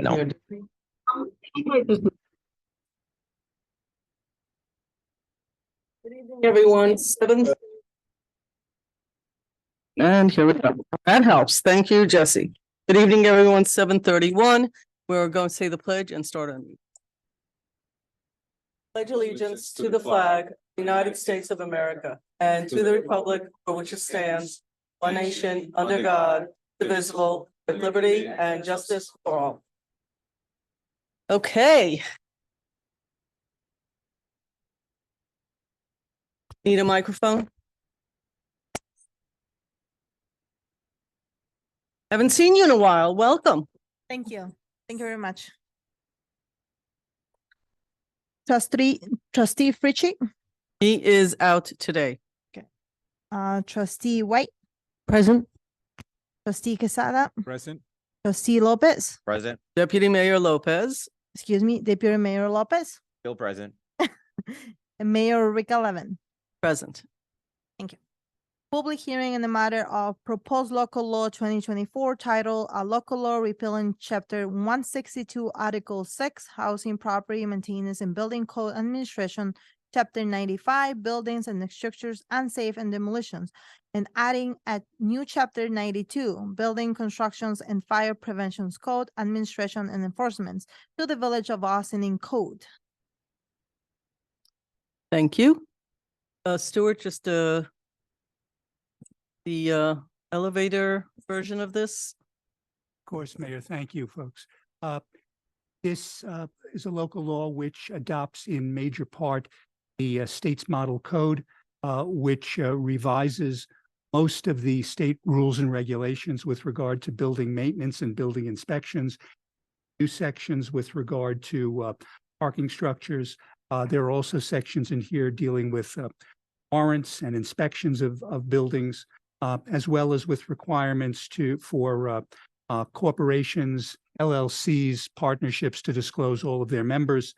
No. Good evening, everyone. And here we go. That helps. Thank you, Jesse. Good evening, everyone. 7:31. We're going to say the pledge and start our meeting. Pledge allegiance to the flag, United States of America, and to the republic for which it stands, one nation, under God, indivisible, with liberty and justice for all. Okay. Need a microphone? Haven't seen you in a while. Welcome. Thank you. Thank you very much. Trustee Fritchie, He is out today. Trustee White, Present. Trustee Quesada, Present. Trustee Lopez, Present. Deputy Mayor Lopez. excuse me, Deputy Mayor Lopez, Still present. and Mayor Rica Levin. Present. Public hearing in the matter of proposed local law 2024 title, a local law repealing chapter 162, article 6, housing, property maintenance and building code administration, chapter 95, buildings and structures unsafe and demolitions, and adding a new chapter 92, building constructions and fire preventions code, administration and enforcements to the village of Austin code. Thank you. Stuart, just the elevator version of this. Of course, Mayor. Thank you, folks. This is a local law which adopts in major part the state's model code, which revises most of the state rules and regulations with regard to building maintenance and building inspections, new sections with regard to parking structures. There are also sections in here dealing with warrants and inspections of buildings, as well as with requirements for corporations, LLCs, partnerships to disclose all of their members.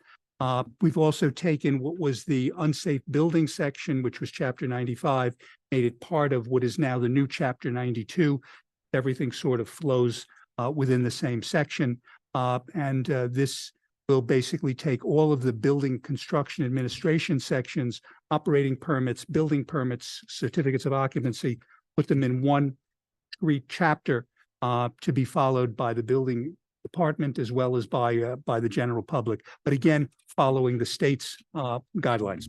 We've also taken what was the unsafe building section, which was chapter 95, made it part of what is now the new chapter 92. Everything sort of flows within the same section. This will basically take all of the building construction administration sections, operating permits, building permits, certificates of occupancy, put them in one discrete chapter to be followed by the building department as well as by the general public. But again, following the state's guidelines.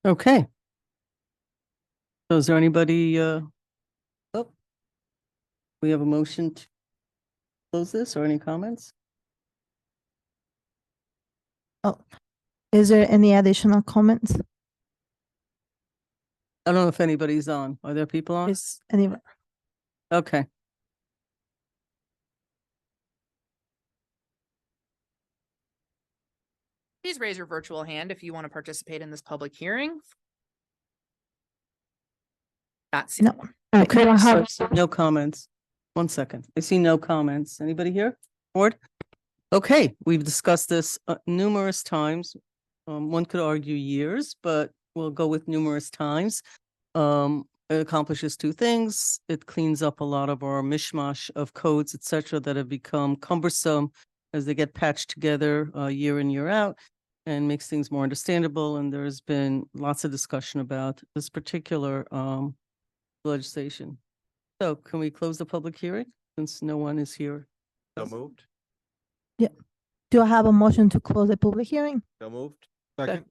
Okay. So is there anybody, we have a motion to close this or any comments? Oh, is there any additional comments? I don't know if anybody's on. Are there people on? Is any? Okay. Please raise your virtual hand if you want to participate in this public hearing. That's No. Okay, I have- so no comments. 1 second. I see no comments. Anybody here? Board? Okay, we've discussed this numerous times. One could argue years, but we'll go with numerous times. It accomplishes two things. It cleans up a lot of our mishmash of codes, et cetera, that have become cumbersome as they get patched together year in, year out, and makes things more understandable. And there's been lots of discussion about this particular legislation. So can we close the public hearing since no one is here? So moved. Do I have a motion to close the public hearing? So moved. Second.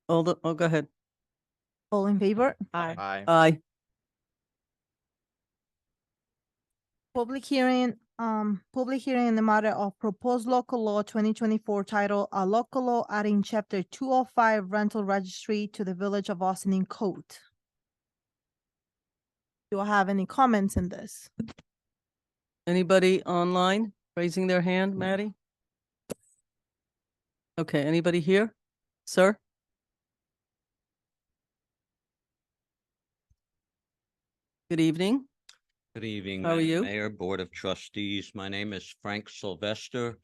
Go ahead. All in favor? Aye. Aye. Public hearing in the matter of proposed local law 2024 title, a local law adding chapter 205 rental registry to the village of Austin code. Do I have any comments in this? Anybody online raising their hand, Maddie? Okay, anybody here? Sir? Good evening. Good evening. How are Madam you? Mayor, Board of Trustees. My name is Frank Sylvester.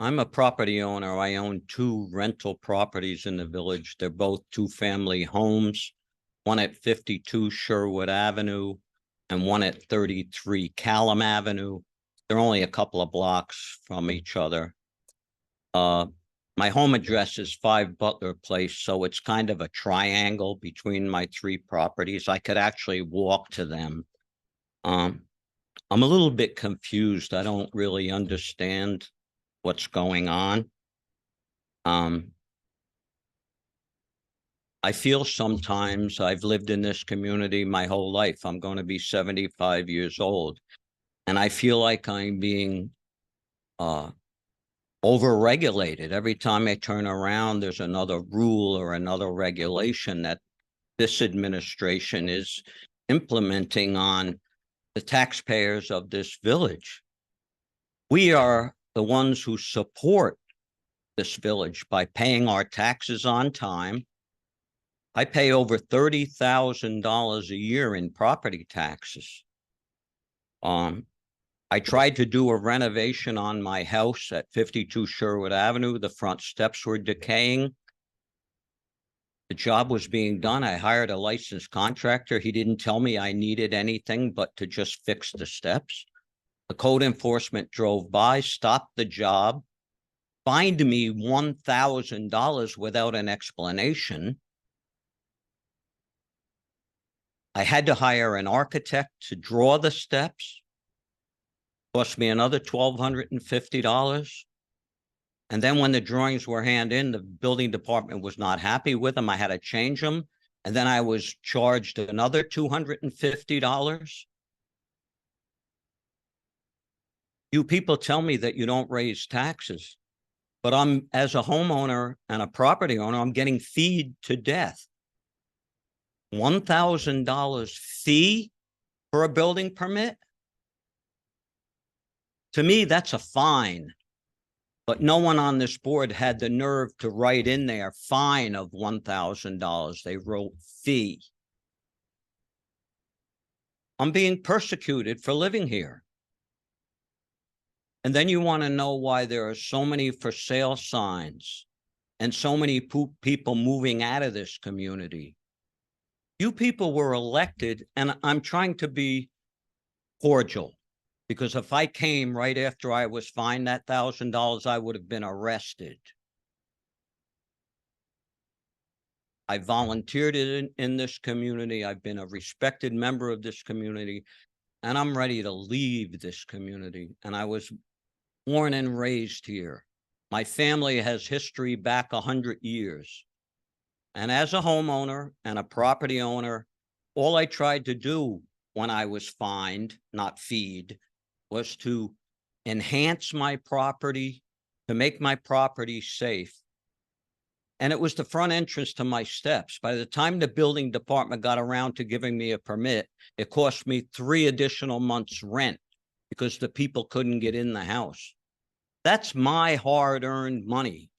I'm a property owner. I own two rental properties in the village. They're both two-family homes, one at 52 Sherwood Avenue and one at 33 Callum Avenue. They're only a couple of blocks from each other. My home address is 5 Butler Place, so it's kind of a triangle between my 3 properties. I could actually walk to them. I'm a little bit confused. I don't really understand what's going on. I feel sometimes I've lived in this community my whole life. I'm going to be 75 years old, and I feel like I'm being overregulated. Every time I turn around, there's another rule or another regulation that this administration is implementing on the taxpayers of this village. We are the ones who support this village by paying our taxes on time. I pay over $30,000 a year in property taxes. I tried to do a renovation on my house at 52 Sherwood Avenue. The front steps were decaying. The job was being done. I hired a licensed contractor. He didn't tell me I needed anything but to just fix the steps. The code enforcement drove by, stopped the job, fined me $1,000 without an explanation. I had to hire an architect to draw the steps. Cost me another $1,250. And then when the drawings were handed in, the building department was not happy with them. I had to change them. And then I was charged another $250. You people tell me that you don't raise taxes, but as a homeowner and a property owner, I'm getting feed to death. $1,000 fee for a building permit? To me, that's a fine. But no one on this board had the nerve to write in there fine of $1,000. They wrote fee. I'm being persecuted for living here. And then you want to know why there are so many for sale signs and so many people moving out of this community. You people were elected, and I'm trying to be cordial, because if I came right after I was fined that $1,000, I would have been arrested. I volunteered in this community. I've been a respected member of this community, and I'm ready to leave this community. And I was born and raised here. My family has history back 100 years. And as a homeowner and a property owner, all I tried to do when I was fined, not feed, was to enhance my property, to make my property safe. And it was the front entrance to my steps. By the time the building department got around to giving me a permit, it cost me 3 additional months' rent because the people couldn't get in the house. That's my hard-earned money.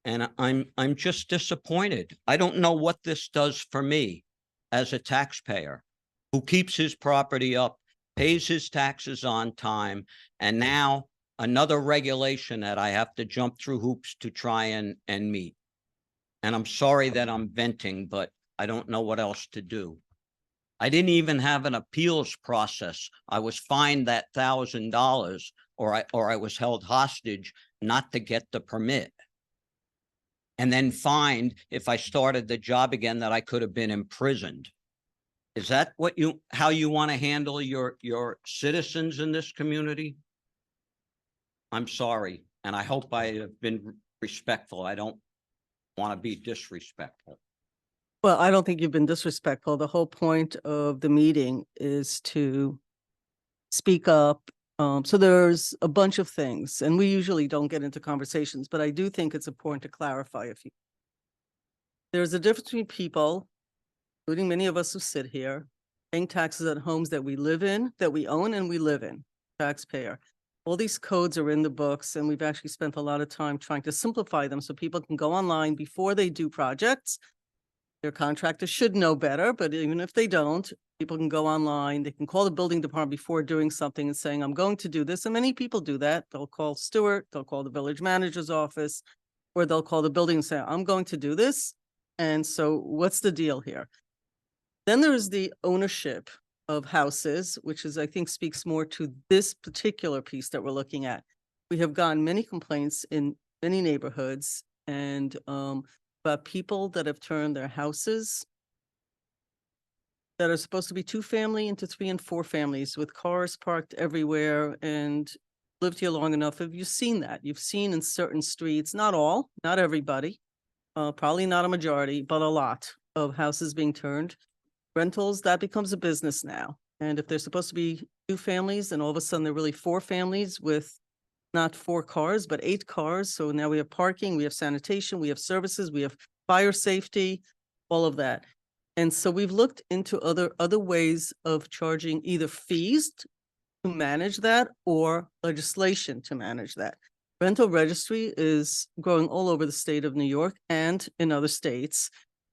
And I'm just disappointed. I don't know what this does for me as a taxpayer who keeps his property up, pays his taxes on time, and now another regulation that I have to jump through hoops to try and meet. And I'm sorry that I'm venting, but I don't know what else to do. I didn't even have an appeals process. I was fined that $1,000, or I was held hostage not to get the permit. And then fined if I started the job again that I could have been imprisoned. Is that how you want to handle your citizens in this community? I'm sorry, and I hope I have been respectful. I don't want to be disrespectful. Well, I don't think you've been disrespectful. The whole point of the meeting is to speak up. So there's a bunch of things, and we usually don't get into conversations, but I do think it's important to clarify a few. There's a difference between people, including many of us who sit here, paying taxes on homes that we live in, that we own and we live in, taxpayer. All these codes are in the books, and we've actually spent a lot of time trying to simplify them so people can go online before they do projects. Their contractors should know better, but even if they don't, people can go online. They can call the building department before doing something and saying, I'm going to do this. And many people do that. They'll call Stuart, they'll call the village manager's office, or they'll call the building and say, I'm going to do this. And so what's the deal here? Then there's the ownership of houses, which is, I think, speaks more to this particular piece that we're looking at. We have gotten many complaints in many neighborhoods and about people that have turned their houses that are supposed to be 2-family into 3 and 4 families with cars parked everywhere and lived here long enough. Have you seen that? You've seen in certain streets, not all, not everybody, probably not a majority, but a lot of houses being turned. Rentals, that becomes a business now. And if they're supposed to be 2 families, and all of a sudden they're really 4 families with not 4 cars, but 8 cars. So now we have parking, we have sanitation, we have services, we have fire safety, all of that. And so we've looked into other ways of charging either fees to manage that or legislation to manage that. Rental registry is growing all over the state of New York and in other states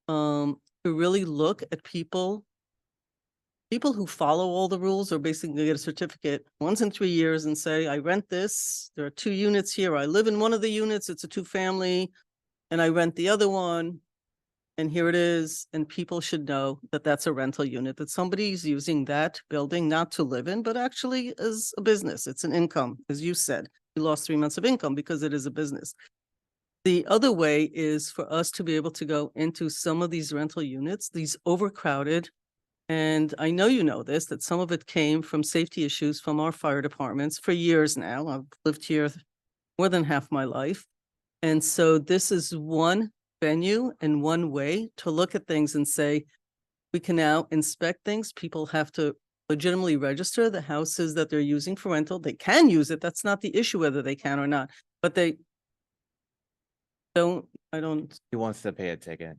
to really look at people who follow all the rules or basically get a certificate once in 3 years and say, I rent this, there are 2 units here, I live in one of the units, it's a 2-family, and I rent the other one. And here it is, and people should know that that's a rental unit, that somebody's using that building not to live in, but actually as a business. It's an income, as you said. You lost 3 months of income because it is a business. The other way is for us to be able to go into some of these rental units, these overcrowded, and I know you know this, that some of it came from safety issues from our fire departments for years now. I've lived here more than half my life. And so this is one venue and one way to look at things and say, we can now inspect things. People have to legitimately register the houses that they're using for rental. They can use it. That's not the issue, whether they can or not, but they don't, He wants to pay a ticket.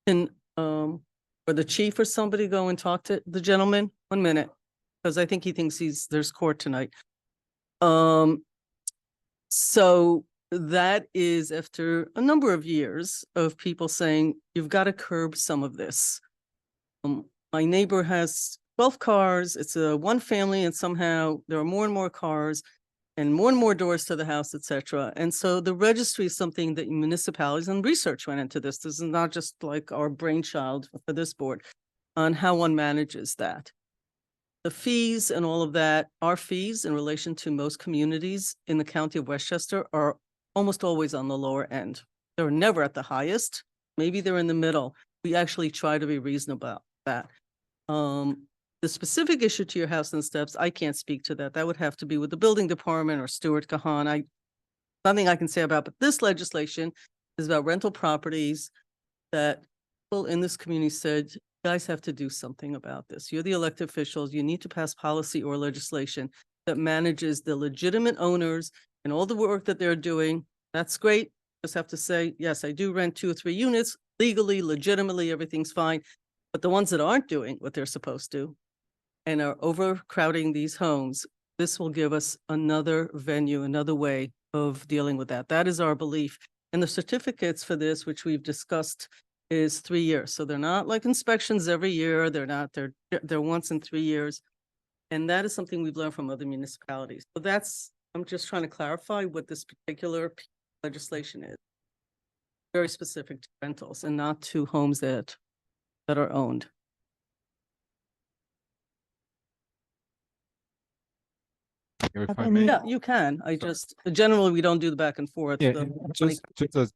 can, or the chief or somebody go and talk to the gentleman? 1 minute, because I think he thinks there's court tonight. So that is after a number of years of people saying, you've got to curb some of this. My neighbor has 12 cars. It's a 1-family, and somehow there are more and more cars and more doors to the house, etc. And so the registry is something that municipalities and research went into this. This is not just like our brainchild for this board on how one manages that. The fees and all of that, our fees in relation to most communities in the county of Westchester are almost always on the lower end. They're never at the highest. Maybe they're in the middle. We actually try to be reasonable about that. The specific issue to your house and steps, I can't speak to that. That would have to be with the building department or Stuart Kahan. Nothing I can say about, but this legislation is about rental properties that people in this community said, you guys have to do something about this. You're the elected officials. You need to pass policy or legislation that manages the legitimate owners and all the work that they're doing. That's great. Just have to say, yes, I do rent 2 or 3 units legally, legitimately, everything's fine. But the ones that aren't doing what they're supposed to and are overcrowding these homes, this will give us another venue, another way of dealing with that. That is our belief. And the certificates for this, which we've discussed, is 3 years. So they're not like inspections every year. They're once in 3 years. And that is something we've learned from other municipalities. So I'm just trying to clarify what this particular legislation is. Very specific to rentals and not to homes that are owned. If Have I any- may. Yeah, you can. Generally, we don't do the back and forth. Yeah, the just as,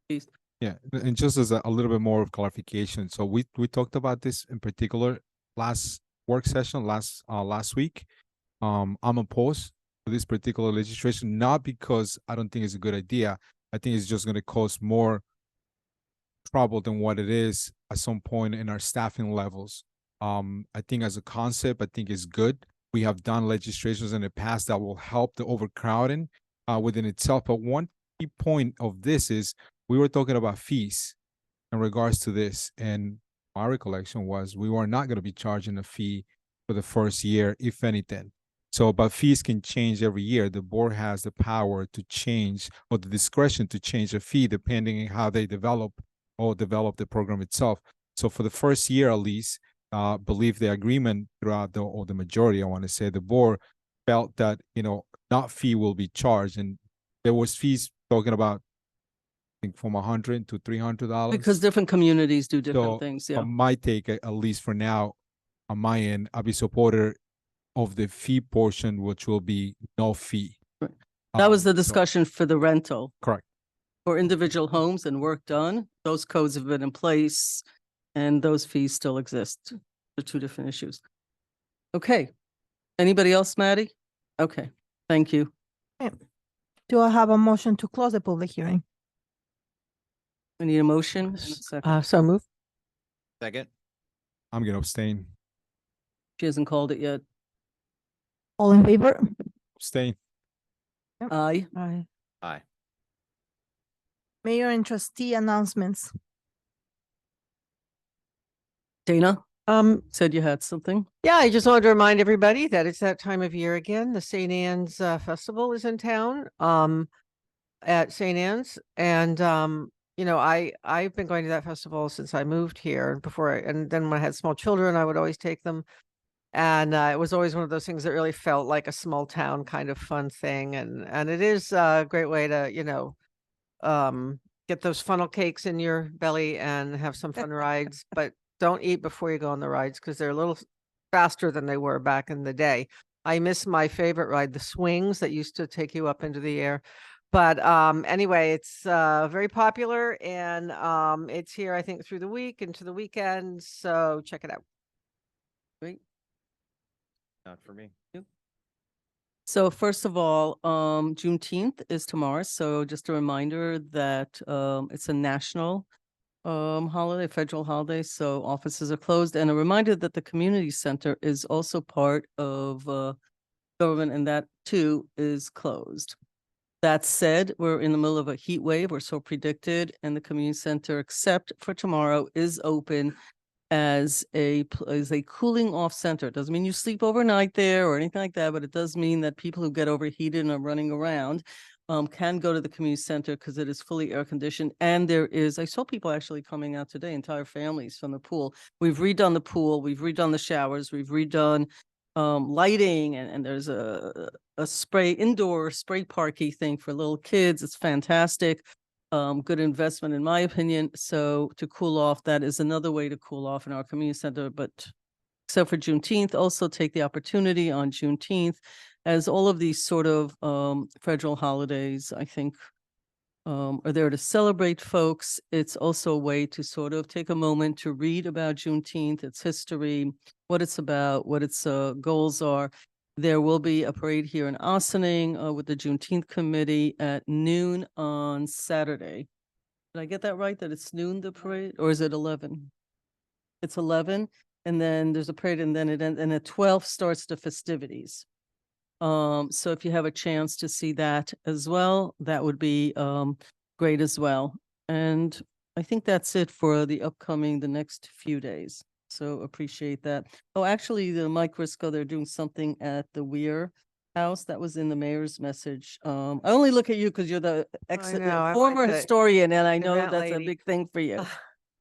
piece. yeah, and just as a little bit more of clarification. So we talked about this in particular last work session last week. I'm opposed to this particular legislation, not because I don't think it's a good idea. I think it's just going to cause more trouble than what it is at some point in our staffing levels. I think as a concept, I think it's good. We have done legislations in the past that will help the overcrowding within itself. But one key point of this is we were talking about fees in regards to this. And my recollection was we were not going to be charging a fee for the first year, if anything. So, but fees can change every year. The board has the power to change or the discretion to change a fee depending on how they develop the program itself. So for the first year, at least, believe the agreement throughout the majority, I want to say, the board felt that, not fee will be charged. And there was fees talking about, I think, from $100 to $300. Because different communities do different So things. Yeah. my take, at least for now, on my end, I'll be supporter of the fee portion, which will be no fee. That was the So- discussion for the rental. Correct. For individual homes and work done, those codes have been in place and those fees still exist. They're two different issues. Okay. Anybody else, Maddie? Okay, thank you. Do I have a motion to close the public hearing? We need a motion and a second. So move. Second. I'm gonna abstain. She hasn't called it yet. All in favor? Abstain. Aye. Aye. Aye. Mayor and trustee announcements. Dana? Said you had something. Yeah, I just wanted to remind everybody that it's that time of year again. The St. Anne's Festival is in town at St. Anne's. And you know, I've been going to that festival since I moved here and then when I had small children, I would always take them. And it was always one of those things that really felt like a small town kind of fun thing. And it is a great way to, you know, get those funnel cakes in your belly and have some fun rides, but don't eat before you go on the rides because they're a little faster than they were back in the day. I miss my favorite ride, the swings that used to take you up into the air. But anyway, it's very popular and it's here, I think, through the week into the weekend. So check it out. Great. Not for me. So first of all, Juneteenth is tomorrow. So just a reminder that it's a national holiday, federal holiday. So offices are closed, and a reminder that the community center is also part of government, and that too is closed. That said, we're in the middle of a heat wave, or so predicted, and the community center, except for tomorrow, is open as a cooling off center. It doesn't mean you sleep overnight there or anything like that, but it does mean that people who get overheated and are running around can go to the community center because it is fully air conditioned. And I saw people actually coming out today, entire families from the pool. We've redone the pool, we've redone the showers, we've redone lighting, and there's a indoor spray parky thing for little kids. It's fantastic. Good investment in my opinion. So to cool off, that is another way to cool off in our community center. But except for Juneteenth, also take the opportunity on Juneteenth, as all of these sort of federal holidays, I think, are there to celebrate folks. It's also a way to sort of take a moment to read about Juneteenth, its history, what it's about, what its goals are. There will be a parade here in Ossining with the Juneteenth committee at noon on Saturday. Did I get that right, that it's noon, the parade, or is it 11? It's 11, and then there's a parade, and then it ends, and at 12 starts the festivities. So if you have a chance to see that as well, that would be great as well. And I think that's it for the next few days. So appreciate that. Oh, actually, the Mike Risco, they're doing something at the Weir House. That was in the mayor's message. I only look at you because you're the former historian, and I know that's a big thing for you.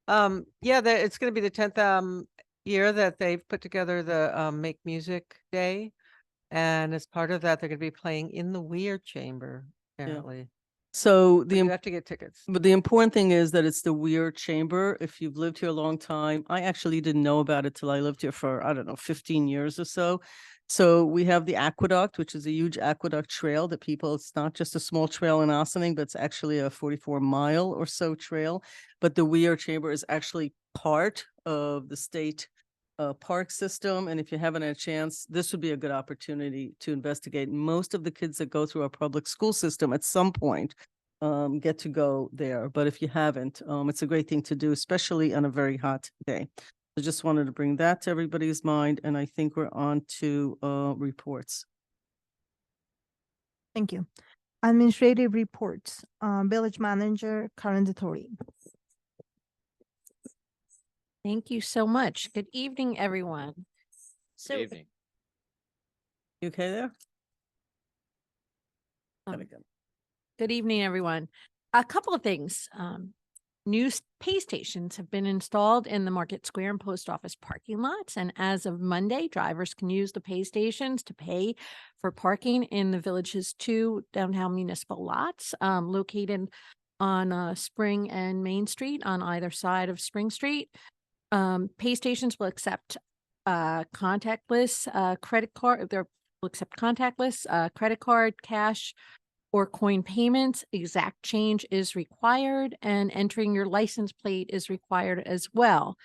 Yeah, it's going to be the 10th year that they've put together the Make Music Day. And as part of that, they're going to be playing in the Weir Chamber, apparently. So You have to get tickets. But the important thing is that it's the Weir Chamber. If you've lived here a long time, I actually didn't know about it till I lived here for, I don't know, 15 years or so. So we have the aqueduct, which is a huge aqueduct trail that it's not just a small trail in Ossining, but it's actually a 44-mile or so trail. But the Weir Chamber is actually part of the state park system. And if you haven't had a chance, this would be a good opportunity to investigate. Most of the kids that go through our public school system at some point get to go there. But if you haven't, it's a great thing to do, especially on a very hot day. I just wanted to bring that to everybody's mind. And I think we're on to reports. Thank you. Administrative reports, village manager, Karen DeTori. Thank you so much. Good evening, everyone. Good So, evening. You okay there? um, Gotta go. good evening, everyone. A couple of things. New pay stations have been installed in the Market Square and Post Office parking lots. And as of Monday, drivers can use the pay stations to pay for parking in the village's 2 downtown municipal lots located on Spring and Main Street on either side of Spring Street. Pay stations will accept contactless credit card. They'll accept contactless credit card, cash, or coin payments. Exact change is required, and entering your license plate is required as well.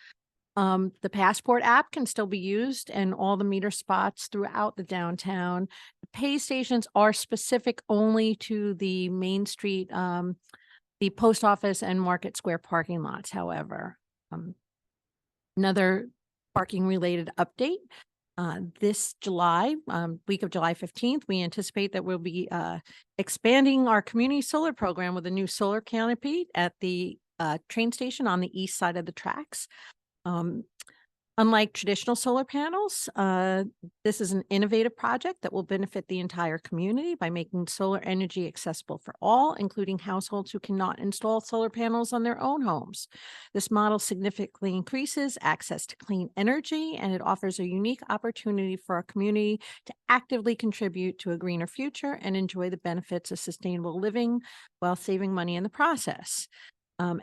The Passport app can still be used in all the meter spots throughout the downtown. The pay stations are specific only to the Main Street, the post office and Market Square parking lots, however. Another parking related update. This July, week of July 15th, we anticipate that we'll be expanding our community solar program with a new solar canopy at the train station on the east side of the tracks. Unlike traditional solar panels, this is an innovative project that will benefit the entire community by making solar energy accessible for all, including households who cannot install solar panels on their own homes. This model significantly increases access to clean energy, and it offers a unique opportunity for our community to actively contribute to a greener future and enjoy the benefits of sustainable living while saving money in the process.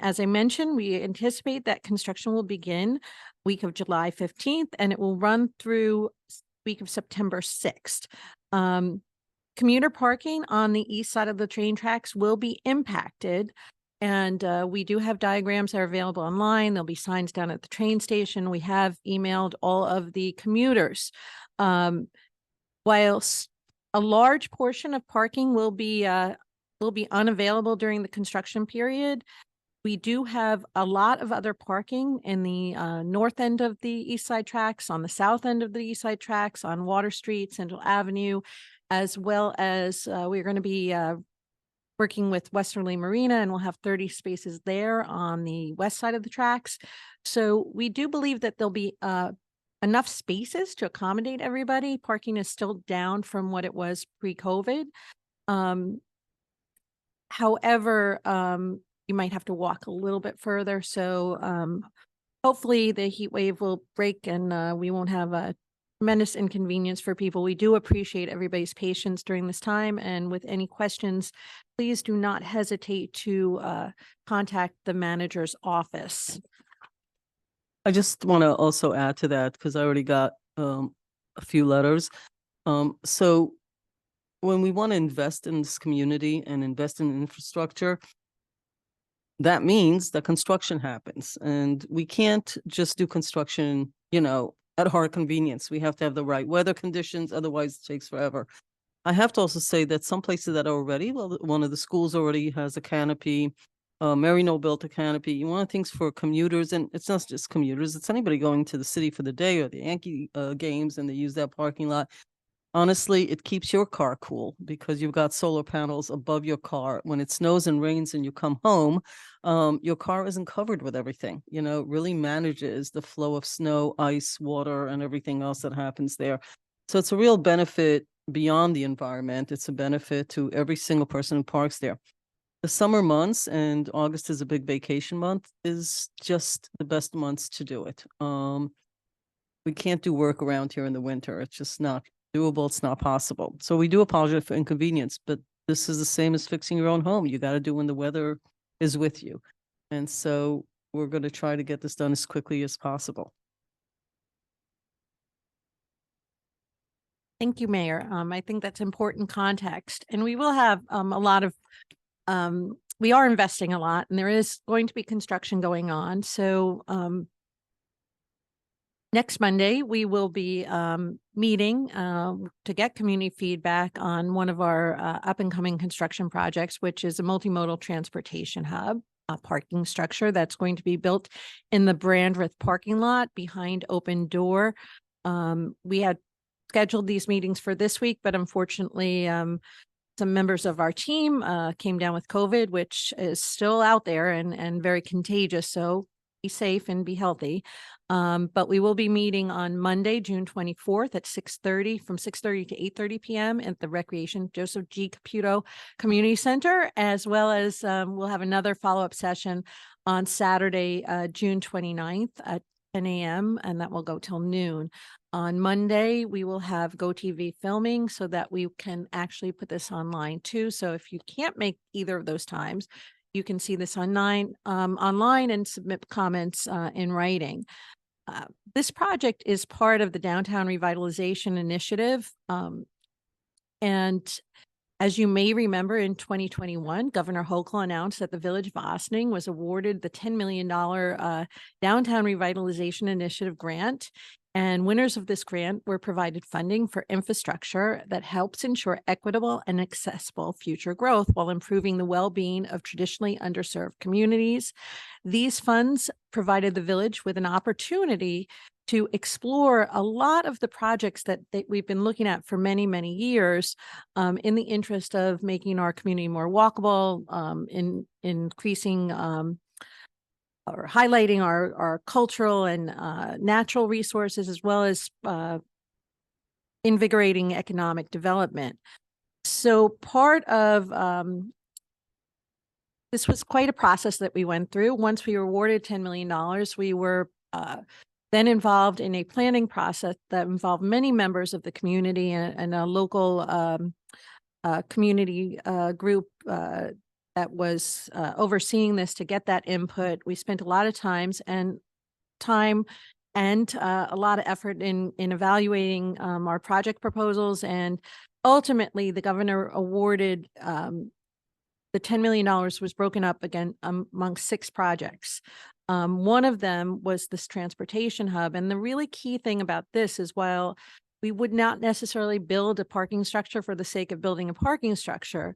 As I mentioned, we anticipate that construction will begin week of July 15th, and it will run through week of September 6th. Commuter parking on the east side of the train tracks will be impacted, and we do have diagrams that are available online. There'll be signs down at the train station. We have emailed all of the commuters. Whilst a large portion of parking will be unavailable during the construction period, we do have a lot of other parking in the north end of the East Side tracks, on the south end of the East Side tracks, on Water Street, Central Avenue, as well as we're going to be working with Westerly Marina, and we'll have 30 spaces there on the west side of the tracks. So we do believe that there'll be enough spaces to accommodate everybody. Parking is still down from what it was pre-COVID. However, you might have to walk a little bit further. So hopefully the heat wave will break and we won't have a tremendous inconvenience for people. We do appreciate everybody's patience during this time. And with any questions, please do not hesitate to contact the manager's office. I just want to also add to that because I already got a few letters. So when we want to invest in this community and invest in infrastructure, that means that construction happens, and we can't just do construction, at our convenience. We have to have the right weather conditions, otherwise it takes forever. I have to also say that some places that are already, well, one of the schools already has a canopy. Marino built a canopy. One of the things for commuters, and it's not just commuters, it's anybody going to the city for the day or the Yankee games and they use that parking lot. Honestly, it keeps your car cool because you've got solar panels above your car. When it snows and rains and you come home, your car isn't covered with everything. It really manages the flow of snow, ice, water, and everything else that happens there. So it's a real benefit beyond the environment. It's a benefit to every single person who parks there. The summer months, and August is a big vacation month, is just the best months to do it. We can't do work around here in the winter. It's just not doable. It's not possible. So we do apologize for inconvenience, but this is the same as fixing your own home. You got to do when the weather is with you. And so we're going to try to get this done as quickly as possible. Thank you, Mayor. I think that's important context. And we will have a lot of, we are investing a lot, and there is going to be construction going on. So next Monday, we will be meeting to get community feedback on one of our up and coming construction projects, which is a multimodal transportation hub, a parking structure that's going to be built in the Brandreth parking lot behind Open Door. We had scheduled these meetings for this week, but unfortunately, some members of our team came down with COVID, which is still out there and very contagious. So be safe and be healthy. But we will be meeting on Monday, June 24th at 6:30, from 6:30 to 8:30 p.m. at the Recreation Joseph G. Caputo Community Center, as well as we'll have another follow-up session on Saturday, June 29th at 10 a.m. and that will go till noon. On Monday, we will have GoTV filming so that we can actually put this online too. So if you can't make either of those times, you can see this online and submit comments in writing. This project is part of the Downtown Revitalization Initiative. And as you may remember, in 2021, Governor Hochul announced that the Village of Ossining was awarded the $10 million Downtown Revitalization Initiative grant. And winners of this grant were provided funding for infrastructure that helps ensure equitable and accessible future growth while improving the well-being of traditionally underserved communities. These funds provided the village with an opportunity to explore a lot of the projects that we've been looking at for many, many years, in the interest of making our community more walkable, in increasing or highlighting our cultural and natural resources, as well as invigorating economic development. So part of this was quite a process that we went through. Once we were awarded $10 million, we were then involved in a planning process that involved many members of the community and a local community group that was overseeing this to get that input. We spent a lot of time and a lot of effort in evaluating our project proposals, and ultimately the governor awarded the $10 million was broken up again among 6 projects. One of them was this transportation hub. And the really key thing about this is, while we would not necessarily build a parking structure for the sake of building a parking structure,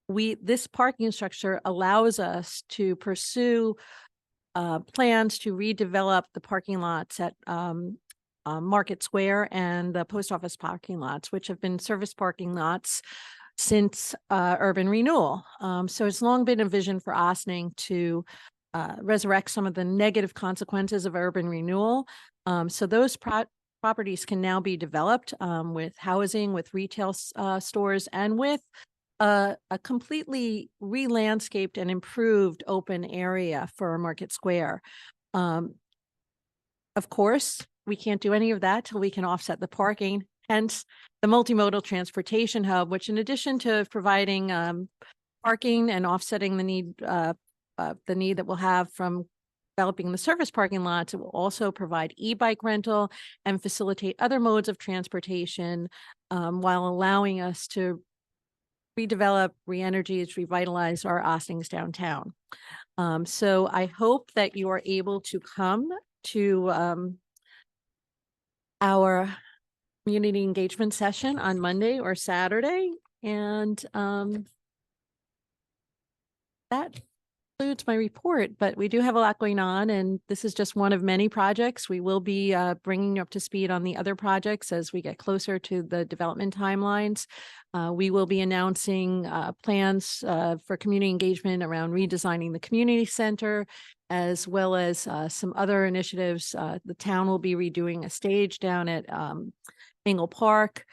this parking structure allows us to pursue plans to redevelop the parking lots at Market Square and the post office parking lots, which have been service parking lots since urban renewal. So it's long been a vision for Ossining to resurrect some of the negative consequences of urban renewal. So those properties can now be developed with housing, with retail stores, and with a completely re-landscaped and improved open area for Market Square. Of course, we can't do any of that till we can offset the parking. Hence, the multimodal transportation hub, which, in addition to providing parking and offsetting the need that we'll have from developing the service parking lots, it will also provide e-bike rental and facilitate other modes of transportation, while allowing us to redevelop, re-energize, revitalize our Ossining's downtown. So I hope that you are able to come to our community engagement session on Monday or Saturday. And that concludes my report, but we do have a lot going on, and this is just one of many projects. We will be bringing you up to speed on the other projects as we get closer to the development timelines. We will be announcing plans for community engagement around redesigning the community center, as well as some other initiatives. The town will be redoing a stage down at Engle Park.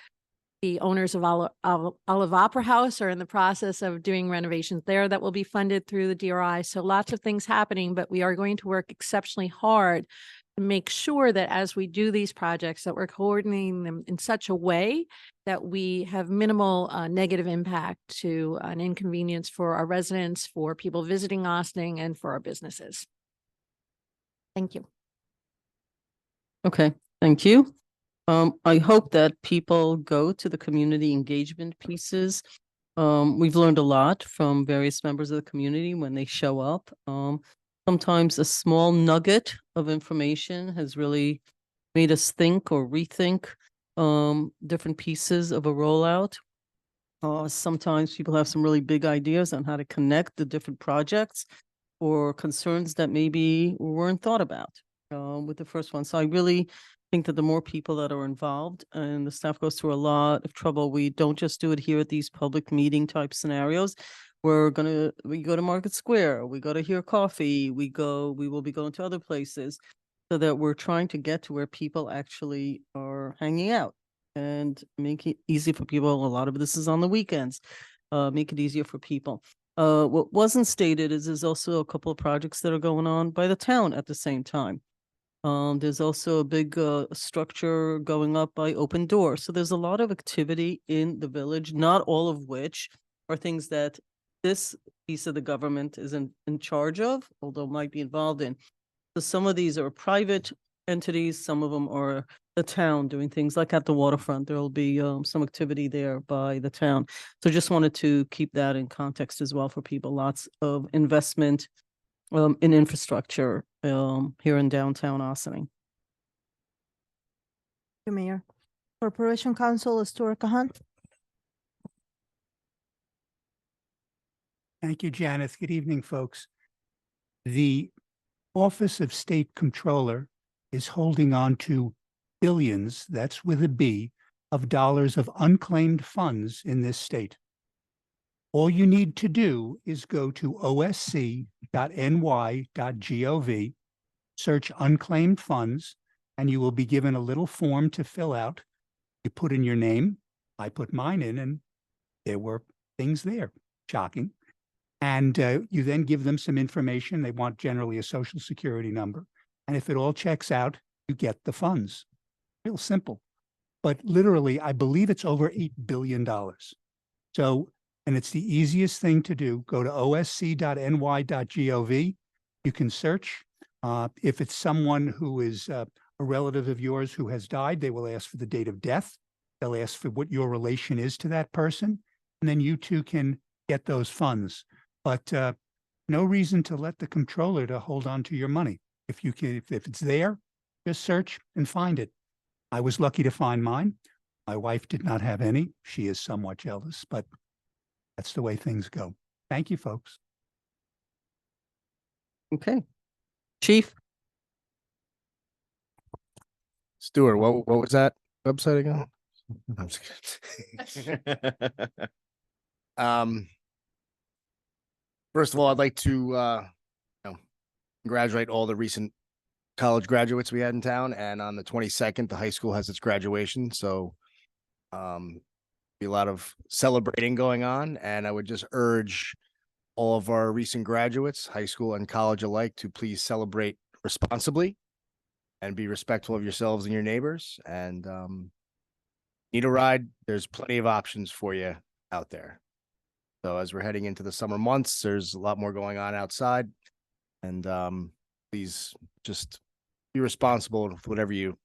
The owners of Olive Opera House are in the process of doing renovations there that will be funded through the DRI. So lots of things happening, but we are going to work exceptionally hard to make sure that as we do these projects, that we're coordinating them in such a way that we have minimal negative impact to an inconvenience for our residents, for people visiting Ossining, and for our businesses. Thank you. Okay, thank you. I hope that people go to the community engagement pieces. We've learned a lot from various members of the community when they show up. Sometimes a small nugget of information has really made us think or rethink different pieces of a rollout. Sometimes people have some really big ideas on how to connect the different projects or concerns that maybe weren't thought about with the first one. So I really think that the more people that are involved, and the staff goes through a lot of trouble, we don't just do it here at these public meeting type scenarios. We go to Market Square, we go to Hear Coffee, we will be going to other places, so that we're trying to get to where people actually are hanging out and make it easy for people. A lot of this is on the weekends. Make it easier for people. What wasn't stated is there's also a couple of projects that are going on by the town at the same time. There's also a big structure going up by Open Door. So there's a lot of activity in the village, not all of which are things that this piece of the government is in charge of, although might be involved in. So some of these are private entities, some of them are the town doing things like at the waterfront. There'll be some activity there by the town. So just wanted to keep that in context as well for people. Lots of investment in infrastructure here in downtown Ossining. Thank you, Mayor. Corporation Counsel Stuart Kahan. Thank you, Janice. Good evening, folks. The Office of State Comptroller is holding on to billions, that's with a B, of dollars of unclaimed funds in this state. All you need to do is go to osc.ny.gov, search unclaimed funds, and you will be given a little form to fill out. You put in your name. I put mine in, and there were things there. Shocking. And you then give them some information. They want generally a social security number. And if it all checks out, you get the funds. Real simple. But literally, I believe it's over $8 billion. So, and it's the easiest thing to do. Go to osc.ny.gov. You can search. If it's someone who is a relative of yours who has died, they will ask for the date of death. They'll ask for what your relation is to that person. And then you too can get those funds. But no reason to let the comptroller to hold on to your money. If you can, if it's there, just search and find it. I was lucky to find mine. My wife did not have any. She is somewhat jealous, but that's the way things go. Thank you, folks. Okay. Chief? Stuart, what was that website again? I'm just kidding. First of all, I'd like to congratulate all the recent college graduates we had in town, and on the 22nd, the high school has its graduation. So be a lot of celebrating going on, and I would just urge all of our recent graduates, high school and college alike, to please celebrate responsibly and be respectful of yourselves and your neighbors. And need a ride, there's plenty of options for you out there. So as we're heading into the summer months, there's a lot more going on outside, and please just be responsible with whatever you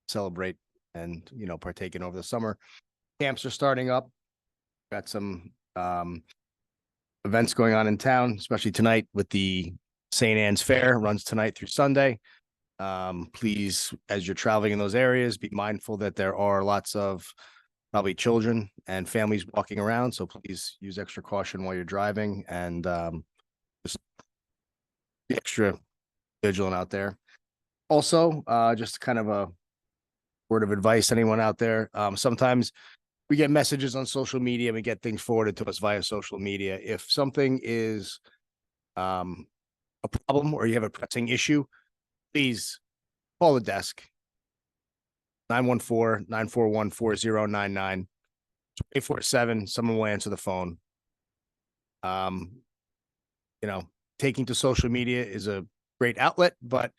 celebrate and, you know, partake in over the summer. Camps are starting up. Got some events going on in town, especially tonight with the St. Anne's Fair. Runs tonight through Sunday. Please, as you're traveling in those areas, be mindful that there are lots of probably children and families walking around. So please use extra caution while you're driving, and just be extra vigilant out there. Also, just kind of a word of advice, anyone out there. Sometimes we get messages on social media and we get things forwarded to us via social media. If something is a problem or you have a pressing issue, please call the desk. 914-941-4099. 24/7, someone will answer the phone. You know, taking to social media is a great outlet, but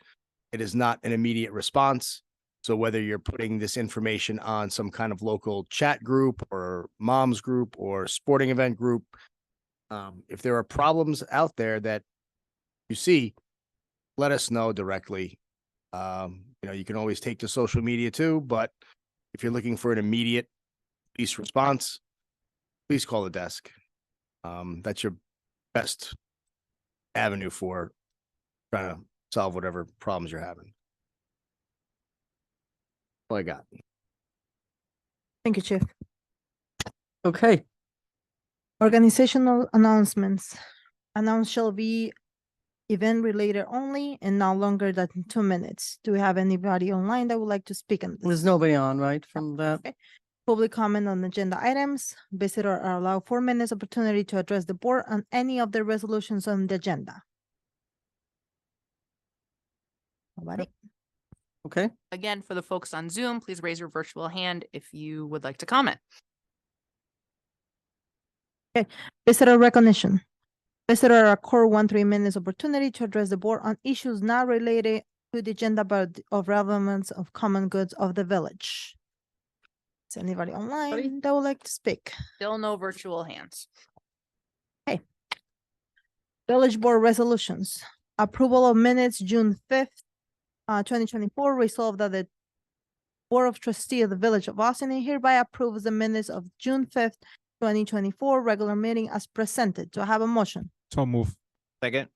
it is not an immediate response. So whether you're putting this information on some kind of local chat group or mom's group or sporting event group, if there are problems out there that you see, let us know directly. You know, you can always take to social media too, but if you're looking for an immediate police response, please call the desk. That's your best avenue for trying to solve whatever problems you're having. All I got. Thank you, Chief. Okay. Organizational announcements. Announced shall be event related only and not longer than 2 minutes. Do we have anybody online that would like to speak on this? There's nobody on, right, from that? Okay. Public comment on agenda items. Visitors are allowed 4 minutes opportunity to address the board on any of the resolutions on the agenda. Nobody? Okay. Again, for the folks on Zoom, please raise your virtual hand if you would like to comment. Visitor recognition. Visitor are accorded 3 minutes opportunity to address the board on issues not related to the agenda but of relevance of common goods of the village. Is anybody online that would like to speak? Still no virtual hands. Village board resolutions. Approval of minutes, June 5th, 2024, resolved that the Board of Trustees of the Village of Austin hereby approves the minutes of June 5th, 2024, regular meeting as presented. Do I have a motion? So move. Second.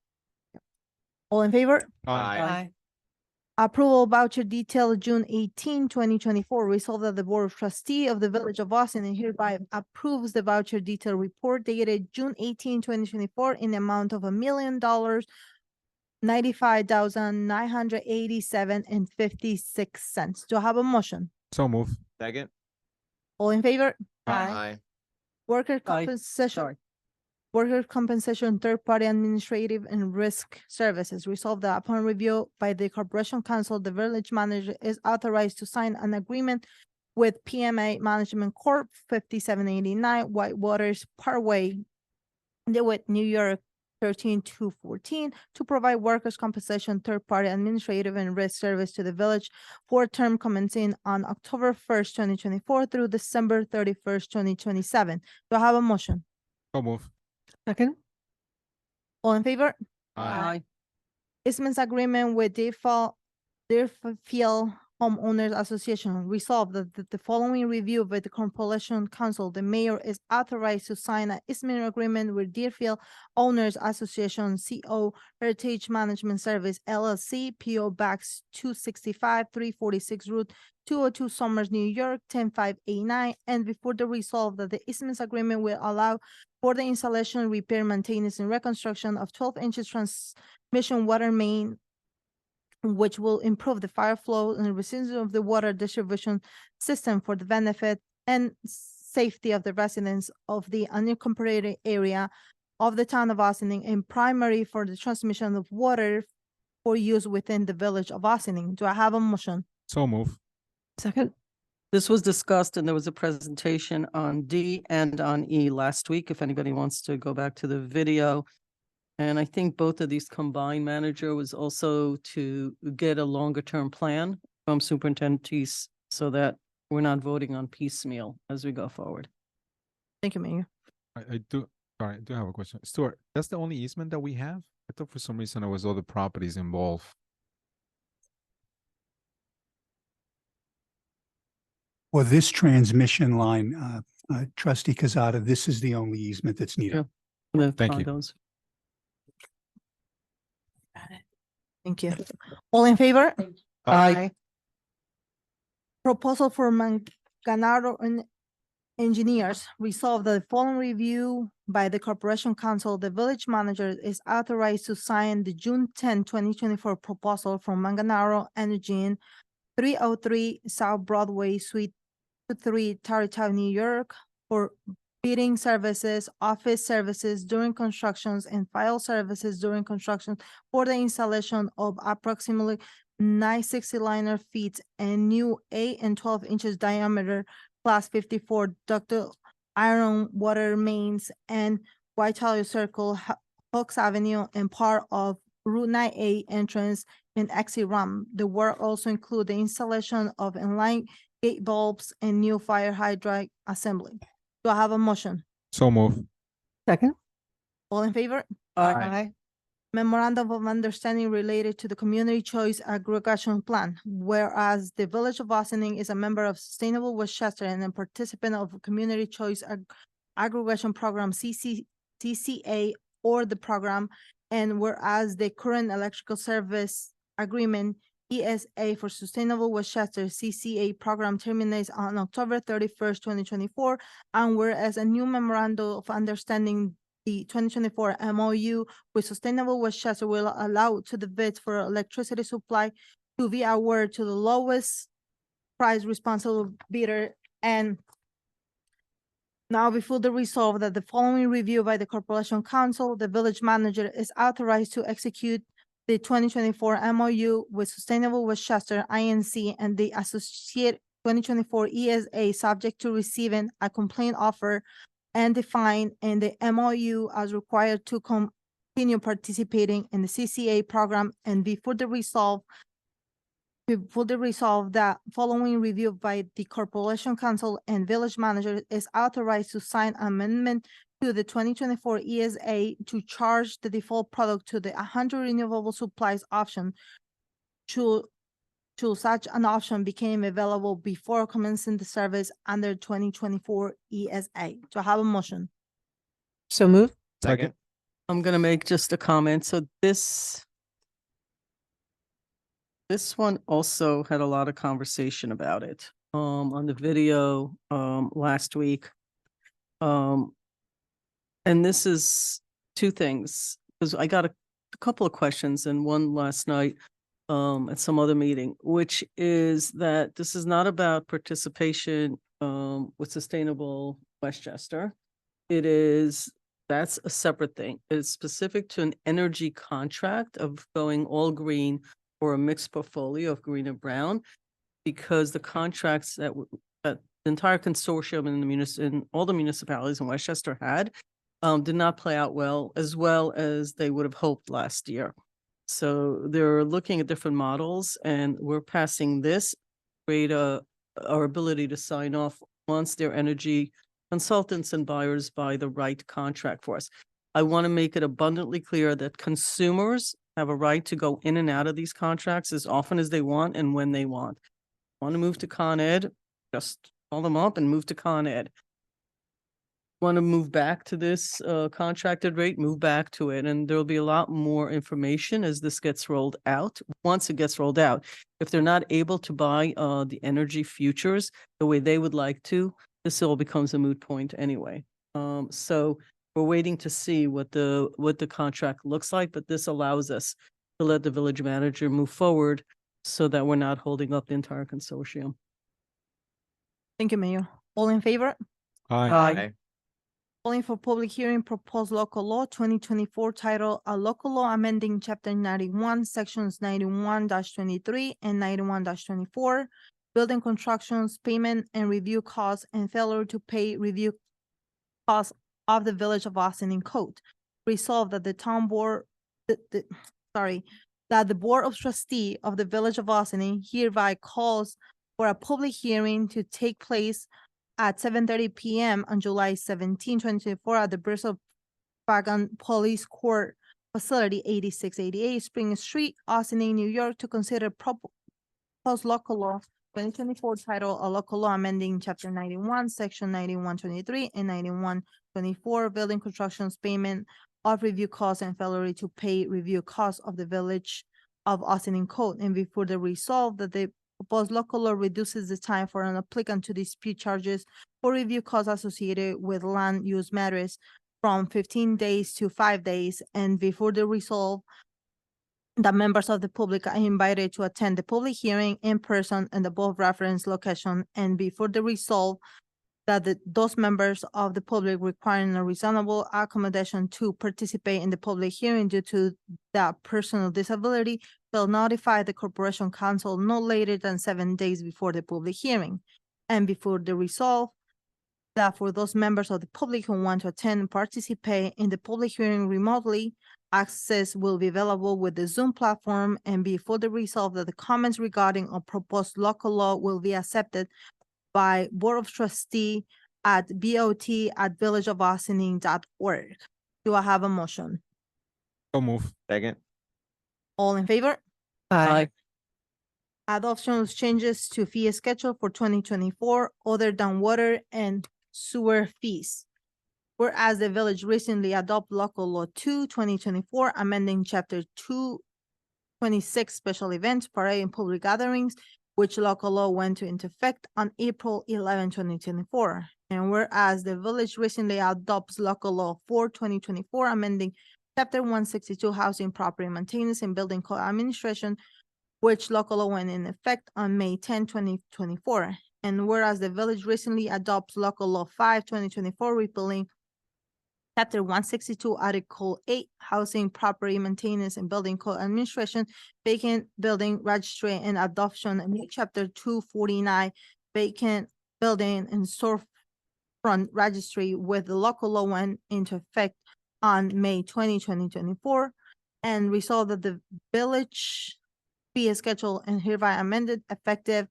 All in favor? Aye. Approval voucher detail June 18, 2024. Resolved that the Board of Trustees of the Village of Austin hereby approves the voucher detail report dated June 18, 2024, in the amount of $1,000,000 $95,987.56. Do I have a motion? So move. Second. All in favor? Aye. Worker compensation. Sorry. Worker compensation, third-party administrative and risk services. Resolved that upon review by the Corporation Council, the village manager is authorized to sign an agreement with PMA Management Corp. 5789 Whitewaters Parkway, DeWitt, New York, 13214, to provide workers' compensation, third-party administrative and risk service to the village for a term commencing on October 1st, 2024 through December 31st, 2027. Do I have a motion? So move. Second. All in favor? Aye. Easements agreement with Deerfield Homeowners Association. Resolved that the following review by the Corporation Council, the mayor is authorized to sign an easement agreement with Deerfield Owners Association, CO Heritage Management Service LLC, PO Box 265, 346 Route 202, Somers, New York, 10589, and before the resolve that the easements agreement will allow for the installation, repair, maintenance, and reconstruction of 12 inches transmission water main, which will improve the fire flow and resilience of the water distribution system for the benefit and safety of the residents of the unincorporated area of the town of Austining, and primary for the transmission of water for use within the village of Austining. Do I have a motion? So move. Second. This was discussed and there was a presentation on D and on E last week, if anybody wants to go back to the video. And I think both of these combined, manager, was also to get a longer term plan from Superintendent Teese so that we're not voting on piecemeal as we go forward. Thank you, Mayor. I do have a question. Stuart, that's the only easement that we have? I thought for some reason there was other properties involved. For this transmission line, trustee Cazada, this is the only easement that's needed. The Thank you. condos. Thank you. All in favor? Aye. Proposal for Manganaro and Engineers. Resolved that the following review by the Corporation Council, the village manager is authorized to sign the June 10, 2024 proposal from Manganaro Energy, 303 South Broadway, Suite 3, Tarrytown, New York, for bidding services, office services during constructions, and file services during construction for the installation of approximately 960 liner feet and new 8 and 12 inches diameter class 54 ductile iron water mains and Whitehall Circle, Hawks Avenue, and part of Route 9A entrance and exit ramp. The work also include the installation of inline gate bulbs and new fire hydrant assembly. Do I have a motion? So move. Second. All in favor? Aye. Memorandum of Understanding related to the Community Choice Aggregation Plan, whereas the Village of Austining is a member of Sustainable Westchester and a participant of Community Choice Aggregation Program, CCA, or the program, and whereas the current electrical service agreement, ESA, for Sustainable Westchester CCA program terminates on October 31st, 2024, and whereas a new memorandum of understanding, the 2024 MOU with Sustainable Westchester, will allow to the bids for electricity supply to be awarded to the lowest price responsible bidder. And now before the resolve that the following review by the Corporation Council, the village manager is authorized to execute the 2024 MOU with Sustainable Westchester INC and the associate 2024 ESA, subject to receiving a complaint offer and defined in the MOU as required to continue participating in the CCA program. And before the resolve that following review by the Corporation Council and village manager is authorized to sign amendment to the 2024 ESA to charge the default product to the 100 renewable supplies option to should such an option became available before commencing the service under 2024 ESA. Do I have a motion? So move. Second. I'm gonna make just a comment. So this one also had a lot of conversation about it, on the video, last week. And this is two things, because I got a couple of questions and one last night, at some other meeting, which is that this is not about participation, with Sustainable Westchester. That's a separate thing. It's specific to an energy contract of going all green or a mixed portfolio of green and brown, because the contracts that the entire consortium in all the municipalities in Westchester had, did not play out well as they would have hoped last year. So they're looking at different models, and we're passing this, create our ability to sign off once their energy consultants and buyers buy the right contract for us. I want to make it abundantly clear that consumers have a right to go in and out of these contracts as often as they want and when they want. Want to move to Con Ed, just call them up and move to Con Ed. Want to move back to this contracted rate, move back to it. And there'll be a lot more information as this gets rolled out. Once it gets rolled out, if they're not able to buy the energy futures the way they would like to, this all becomes a moot point anyway. So we're waiting to see what the contract looks like, but this allows us to let the village manager move forward so that we're not holding up the entire consortium. Thank you, Mayor. All in favor? Aye. Calling for public hearing proposed local law 2024 title, a local law amending chapter 91, sections 91-23 and 91-24, building constructions, payment and review costs, and failure to pay review costs of the Village of Austin in code. Resolved that the town board, that the Board of Trustee of the Village of Austin hereby calls for a public hearing to take place at 7:30 p.m. on July 17, 2024 at the Bristol Fagan Police Court Facility 8688 Spring Street, Austin, New York, to consider proposed local law 2024 title, a local law amending chapter 91, section 91-23 and 91-24, building constructions, payment of review costs and failure to pay review costs of the Village of Austin in code. And before the resolve that the proposed local law reduces the time for an applicant to dispute charges for review costs associated with land use matters from 15 days to 5 days. And before the resolve, the members of the public are invited to attend the public hearing in person in the above referenced location. And before the resolve, that those members of the public requiring a reasonable accommodation to participate in the public hearing due to that personal disability will notify the Corporation Council no later than 7 days before the public hearing. And before the resolve, that for those members of the public who want to attend and participate in the public hearing remotely, access will be available with the Zoom platform. And before the resolve, that the comments regarding a proposed local law will be accepted by Board of Trustee at bot@villageofaustin.org. Do I have a motion? So move. Second. All in favor? Aye. Adoption of changes to fee schedule for 2024 other than water and sewer fees. Whereas the village recently adopted local law 2/2024, amending chapter 226 special events, parade and public gatherings, which local law went into effect on April 11, 2024. And whereas the village recently adopts local law 4/2024, amending chapter 162 housing, property maintenance and building code administration, which local law went in effect on May 10, 2024. And whereas the village recently adopts local law 5/2024, repealing chapter 162, article 8, housing, property maintenance and building code administration, vacant building registry, and adoption, and new chapter 249, vacant building and storefront registry, with the local law went into effect on May 20, 2024. And resolved that the village fee schedule and hereby amended effective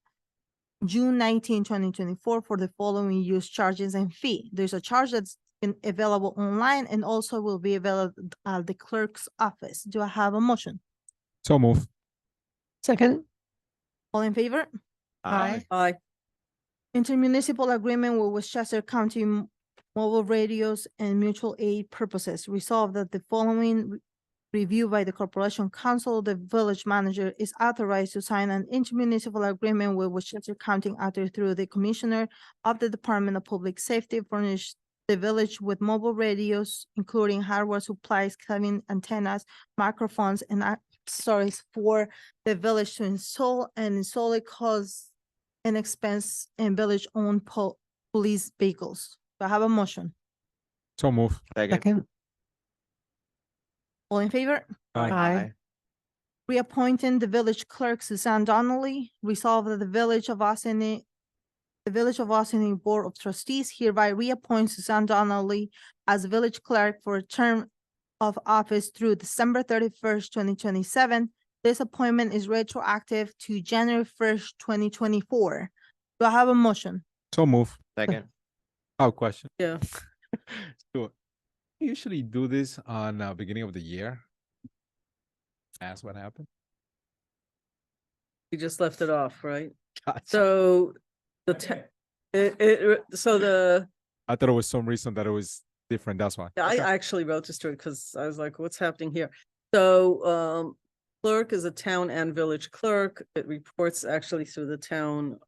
June 19, 2024 for the following use charges and fee. There's a charge that's been available online and also will be available at the clerk's office. Do I have a motion? So move. Second. All in favor? Aye. Aye. Intermunicipal agreement with Westchester County Mobile Radios and Mutual Aid Purposes. Resolved that the following review by the Corporation Council, the village manager is authorized to sign an intermunicipal agreement with Westchester County actor through the Commissioner of the Department of Public Safety, furnish the village with mobile radios, including hardware supplies, cabin antennas, microphones, and accessories for the village to install and install it cause an expense in village-owned police vehicles. Do I have a motion? So move. Second. Second. All in favor? Aye. Reappointing the village clerk Suzanne Donnelly, resolve that the Village of Austin Board of Trustees hereby reappoints Suzanne Donnelly as village clerk for a term of office through December 31st, 2027. This appointment is retroactive to January 1st, 2024. Do I have a motion? So move. Second. Oh, question. Yeah. So we usually do this on beginning of the year. Ask what happened. We just left it off, right? Gotcha. So the I thought it was some reason that it was different. That's why. I Okay. actually wrote this to it because I was like, what's happening here? So clerk is a town and village clerk. It reports actually through the town.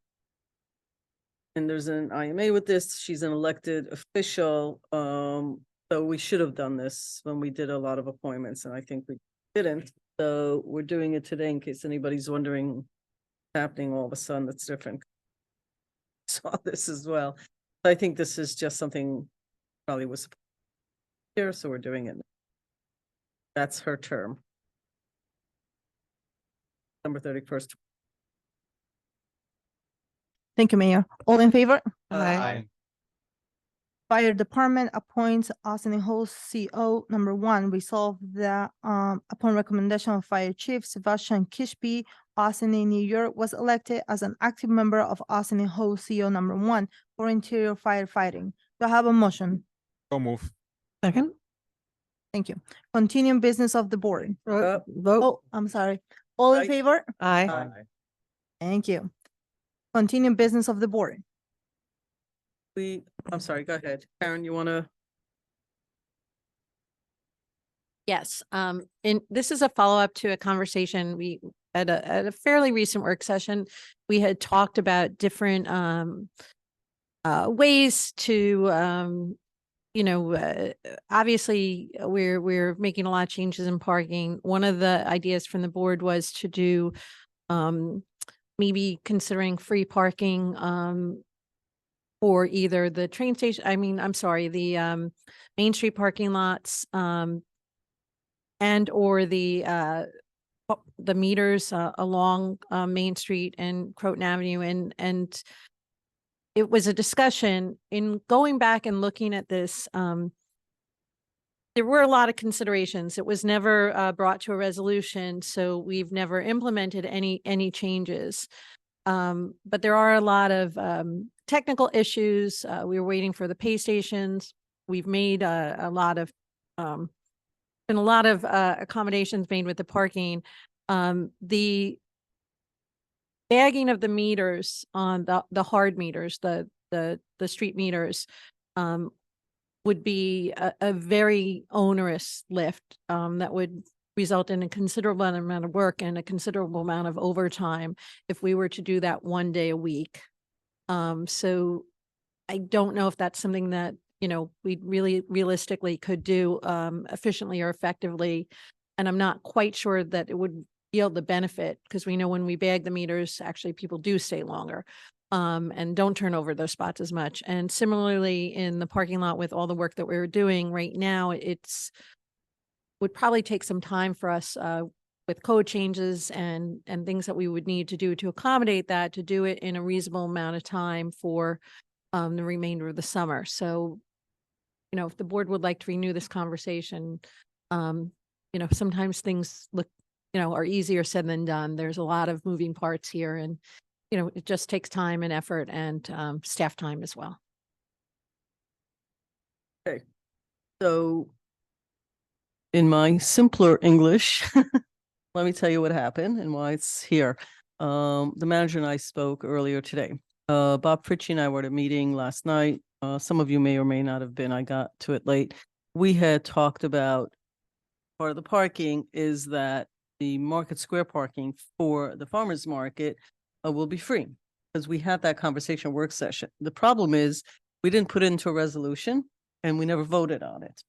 And there's an IMA with this. She's an elected official. So we should have done this when we did a lot of appointments, and I think we didn't. So we're doing it today in case anybody's wondering what's happening all of a sudden that's different. Saw this as well. I think this is just something probably was here, so we're doing it. That's her term. December 31st. Thank you, Mayor. All in favor? Aye. Fire Department appoints Austin Hall CO #1. Resolve that upon recommendation of Fire Chief Sebastian Kishby, Austin, New York, was elected as an active member of Austin Hall CO #1 for interior firefighting. Do I have a motion? So move. Second. Thank you. Continuing business of the board. Vote. Oh, I'm sorry. All in Aye. favor? Aye. Thank you. Continuing business of the board. I'm sorry, go ahead. Karen, you want to? Yes, and this is a follow-up to a conversation we at a fairly recent work session. We had talked about different ways to obviously we're making a lot of changes in parking. One of the ideas from the board was to do maybe considering free parking for either the train station, the Main Street parking lots, and or the meters along Main Street and Croton Avenue, and it was a discussion in going back and looking at this. There were a lot of considerations. It was never brought to a resolution, so we've never implemented any changes. But there are a lot of technical issues. We were waiting for the pay stations. We've made a lot of accommodations made with the parking. The bagging of the meters on the hard meters, the street meters, would be a very onerous lift that would result in a considerable amount of work and a considerable amount of overtime if we were to do that one day a week. So I don't know if that's something that, we really realistically could do efficiently or effectively. And I'm not quite sure that it would yield the benefit, because we know when we bag the meters, actually people do stay longer and don't turn over those spots as much. And similarly in the parking lot, with all the work that we're doing right now, would probably take some time for us with code changes and things that we would need to do to accommodate that, to do it in a reasonable amount of time for the remainder of the summer. So, if the board would like to renew this conversation, sometimes things are easier said than done. There's a lot of moving parts here, and, it just takes time and effort and staff time as well. Okay. So in my simpler English, let me tell you what happened and why it's here. the manager and I spoke earlier today. Bob Fritchie and I were at a meeting last night. Some of you may or may not have been. I got to it late. We had talked about part of the parking is that the Market Square parking for the farmers market will be free, because we had that conversation work session. The problem is we didn't put it into a resolution and we never voted on it.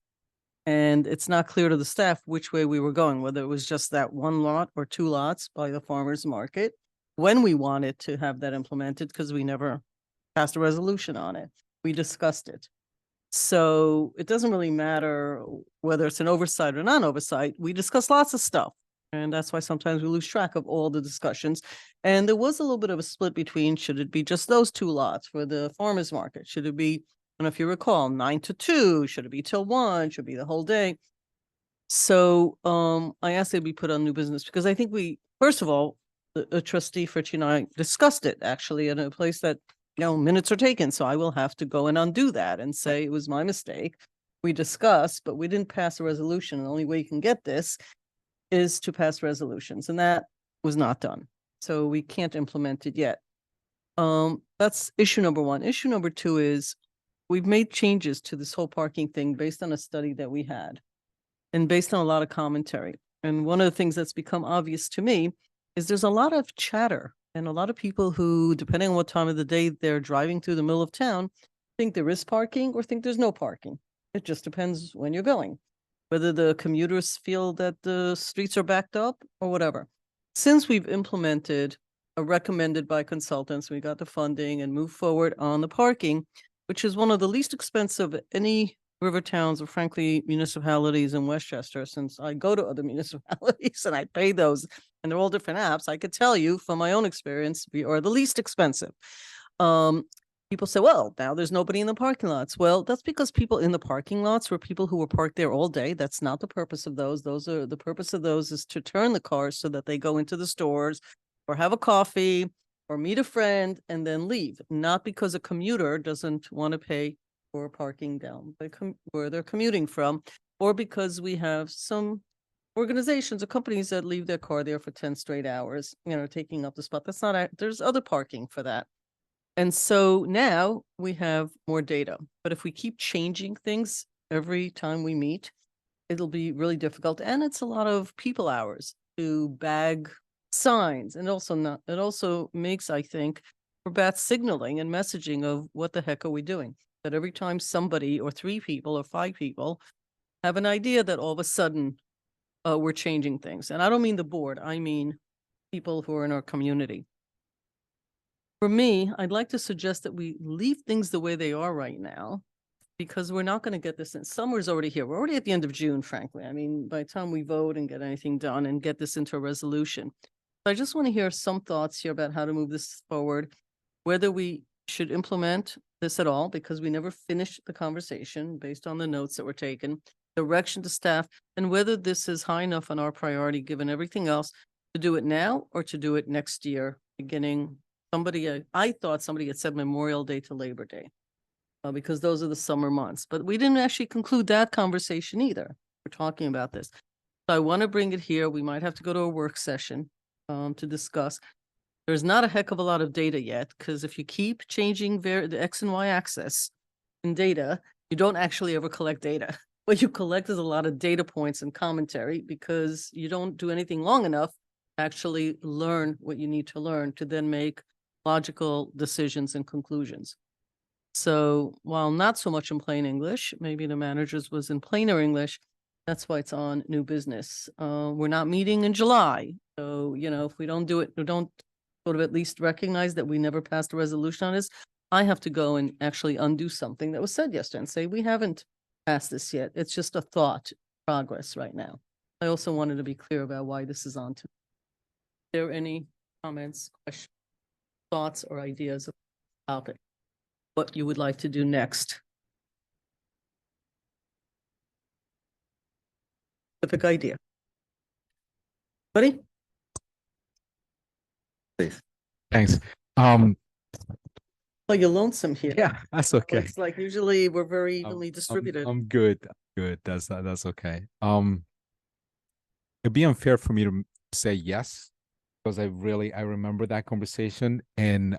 And it's not clear to the staff which way we were going, whether it was just that one lot or two lots by the farmers market, when we wanted to have that implemented, because we never passed a resolution on it. We discussed it. So it doesn't really matter whether it's an oversight or non-oversight. We discuss lots of stuff. And that's why sometimes we lose track of all the discussions. And there was a little bit of a split between, should it be just those two lots for the farmers market? Should it be, I don't know if you recall, 9 to 2? Should it be till 1? Should it be the whole day? So I asked it to be put on new business because I think we, first of all, the trustee Fritchie and I discussed it actually in a place that, you know, minutes are taken. So I will have to go and undo that and say it was my mistake. We discussed, but we didn't pass a resolution. The only way you can get this is to pass resolutions, and that was not done. So we can't implement it yet. That's issue number one. Issue number two is we've made changes to this whole parking thing based on a study that we had and based on a lot of commentary. And one of the things that's become obvious to me is there's a lot of chatter and a lot of people who, depending on what time of the day they're driving through the middle of town, think there is parking or think there's no parking. It just depends when you're going, whether the commuters feel that the streets are backed up or whatever. Since we've implemented a recommended by consultants, we got the funding and moved forward on the parking, which is one of the least expensive of any river towns or frankly municipalities in Westchester. Since I go to other municipalities and I pay those and they're all different apps, I could tell you from my own experience, we are the least expensive. People say, well, now there's nobody in the parking lots. Well, that's because people in the parking lots were people who were parked there all day. That's not the purpose of those. The purpose of those is to turn the cars so that they go into the stores or have a coffee or meet a friend and then leave. Not because a commuter doesn't want to pay for parking down where they're commuting from, or because we have some organizations or companies that leave their car there for 10 straight hours, you know, taking up the spot. That's not, there's other parking for that. And so now we have more data, but if we keep changing things every time we meet, it'll be really difficult. And it's a lot of people hours to bag signs. And it also makes, I think, for bad signaling and messaging of what the heck are we doing? That every time somebody or 3 people or 5 people have an idea that all of a sudden we're changing things. And I don't mean the board, I mean people who are in our community. For me, I'd like to suggest that we leave things the way they are right now, because we're not going to get this in. Summer's already here. We're already at the end of June, frankly. I mean, by the time we vote and get anything done and get this into a resolution. So I just want to hear some thoughts here about how to move this forward, whether we should implement this at all, because we never finished the conversation based on the notes that were taken, direction to staff, and whether this is high enough on our priority, given everything else, to do it now or to do it next year, beginning. I thought somebody had said Memorial Day to Labor Day, because those are the summer months, but we didn't actually conclude that conversation either. We're talking about this. So I want to bring it here. We might have to go to a work session to discuss. There's not a heck of a lot of data yet, because if you keep changing the X and Y axis in data, you don't actually ever collect data. What you collect is a lot of data points and commentary, because you don't do anything long enough to actually learn what you need to learn to then make logical decisions and conclusions. So while not so much in plain English, maybe the manager's was in plainer English, that's why it's on new business. We're not meeting in July. So, you know, if we don't do it, we don't sort of at least recognize that we never passed a resolution on this, I have to go and actually undo something that was said yesterday and say, we haven't passed this yet. It's just a thought progress right now. I also wanted to be clear about why this is on to. Are there any comments, questions, thoughts, or ideas about it? What you would like to do next? Specific idea. Buddy? Please. Thanks. Oh, you're lonesome here. Yeah, that's okay. It's like usually we're very I'm- evenly I'm- distributed. I'm good. Good. That's okay. It'd be unfair for me to say yes because I remember that conversation, and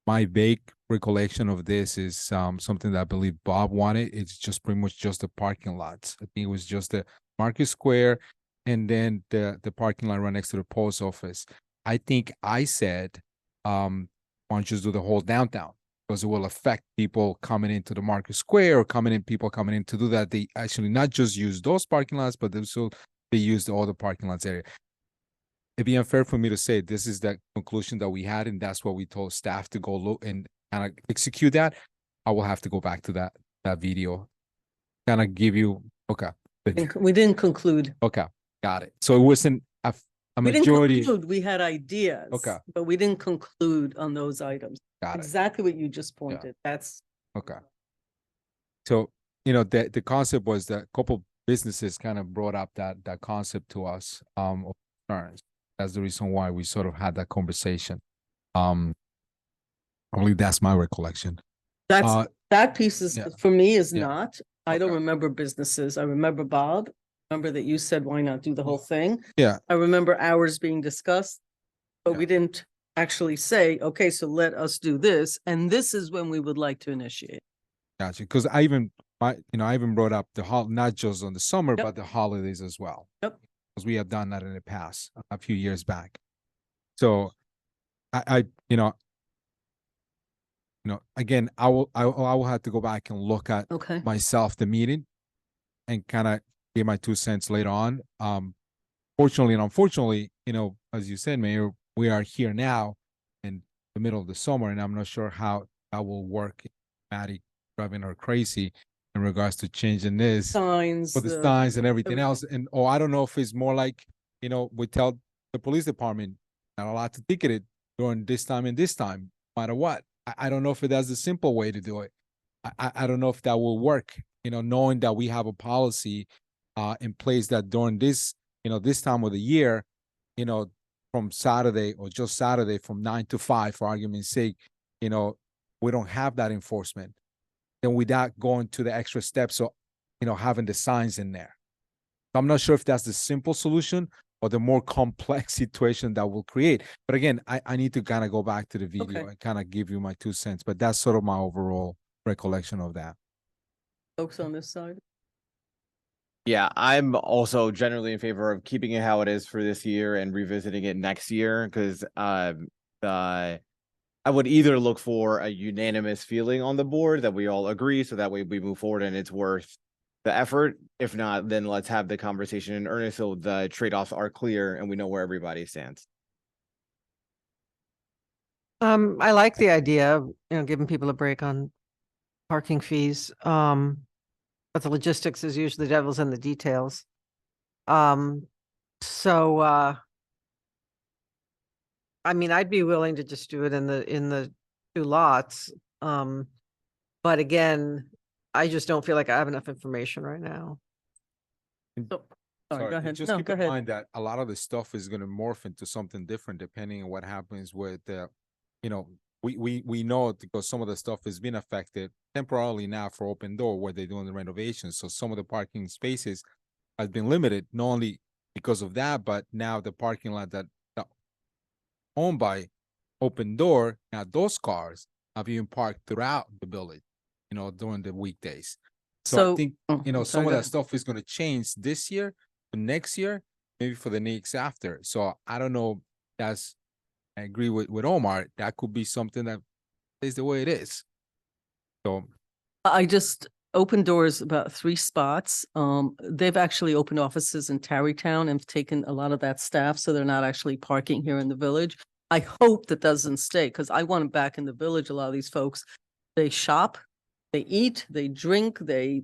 my vague recollection of this is something that I believe Bob wanted. It's just pretty much just the parking lots. I think it was just the Market Square and then the parking lot right next to the post office. I think I said, why don't you just do the whole downtown? Because it will affect people coming into the Market Square or people coming in to do that. They actually not just use those parking lots, but they use all the parking lots area. It'd be unfair for me to say this is the conclusion that we had, and that's what we told staff to go look and kind of execute that. I will have to go back to that video, kind of give you okay. We didn't conclude. Okay, got it. So it wasn't a We didn't majority. conclude, we had ideas. Okay. But we didn't conclude on those items. Got it. Exactly what you just pointed. That's. Okay. So, the concept was that a couple businesses kind of brought up that concept to us, of concerns. That's the reason why we sort of had that conversation. I believe that's my recollection. That piece is, yeah. for me, is Yeah. not. I don't Okay. remember businesses. I remember Bob. Remember that you said, why not do the whole thing? Yeah. I remember hours being discussed, but we Yeah. didn't actually say, okay, so let us do this. And this is when we would like to initiate. Gotcha. Because I even brought up not just on the summer, Yep. but the holidays as well. Yep. Because we have done that in the past, a few years back. So I again, I will have to go back and look at Okay. myself, the meeting, and kind of give my 2 cents later on. Fortunately and unfortunately, as you said, Mayor, we are here now in the middle of the summer, and I'm not sure how that will work. Maddie driving her crazy in regards to changing this Signs. for the signs and everything everything. else. And I don't know if it's more like, we tell the police department not allowed to ticket it during this time and this time, no matter what. I don't know if that's the simple way to do it. I don't know if that will work, knowing that we have a policy in place that during this, this time of the year, from Saturday or just Saturday from 9 to 5, for argument's sake, we don't have that enforcement. Then without going to the extra steps of, having the signs in there. I'm not sure if that's the simple solution or the more complex situation that will create. But again, I need to kind of go back to the video Okay. and kind of give you my 2 cents. But that's sort of my overall recollection of that. Folks on this side. Yeah, I'm also generally in favor of keeping it how it is for this year and revisiting it next year, because I would either look for a unanimous feeling on the board that we all agree, so that way we move forward and it's worth the effort. If not, then let's have the conversation in earnest so the trade-offs are clear and we know where everybody stands. I like the idea of, giving people a break on parking fees. But the logistics is usually the devil's in the details. So, I mean, I'd be willing to just do it in the 2 lots. But again, I just don't feel like I have enough information right now. So, sorry, go ahead. Just No, keep go in ahead. mind that a lot of the stuff is going to morph into something different depending on what happens with we know because some of the stuff has been affected temporarily now for Open Door where they're doing the renovations. So some of the parking spaces has been limited, not only because of that, but now the parking lot that owned by Open Door, now those cars are being parked throughout the village, during the weekdays. So I think, some sorry, of go that stuff is going to change this year, for next year, maybe for the next after. So I don't know. I agree with Omar. That could be something that is the way it is. So Open Doors about 3 spots. They've actually opened offices in Tarrytown and taken a lot of that staff, so they're not actually parking here in the village. I hope that doesn't stay because I want them back in the village. A lot of these folks, they shop, they eat, they drink, they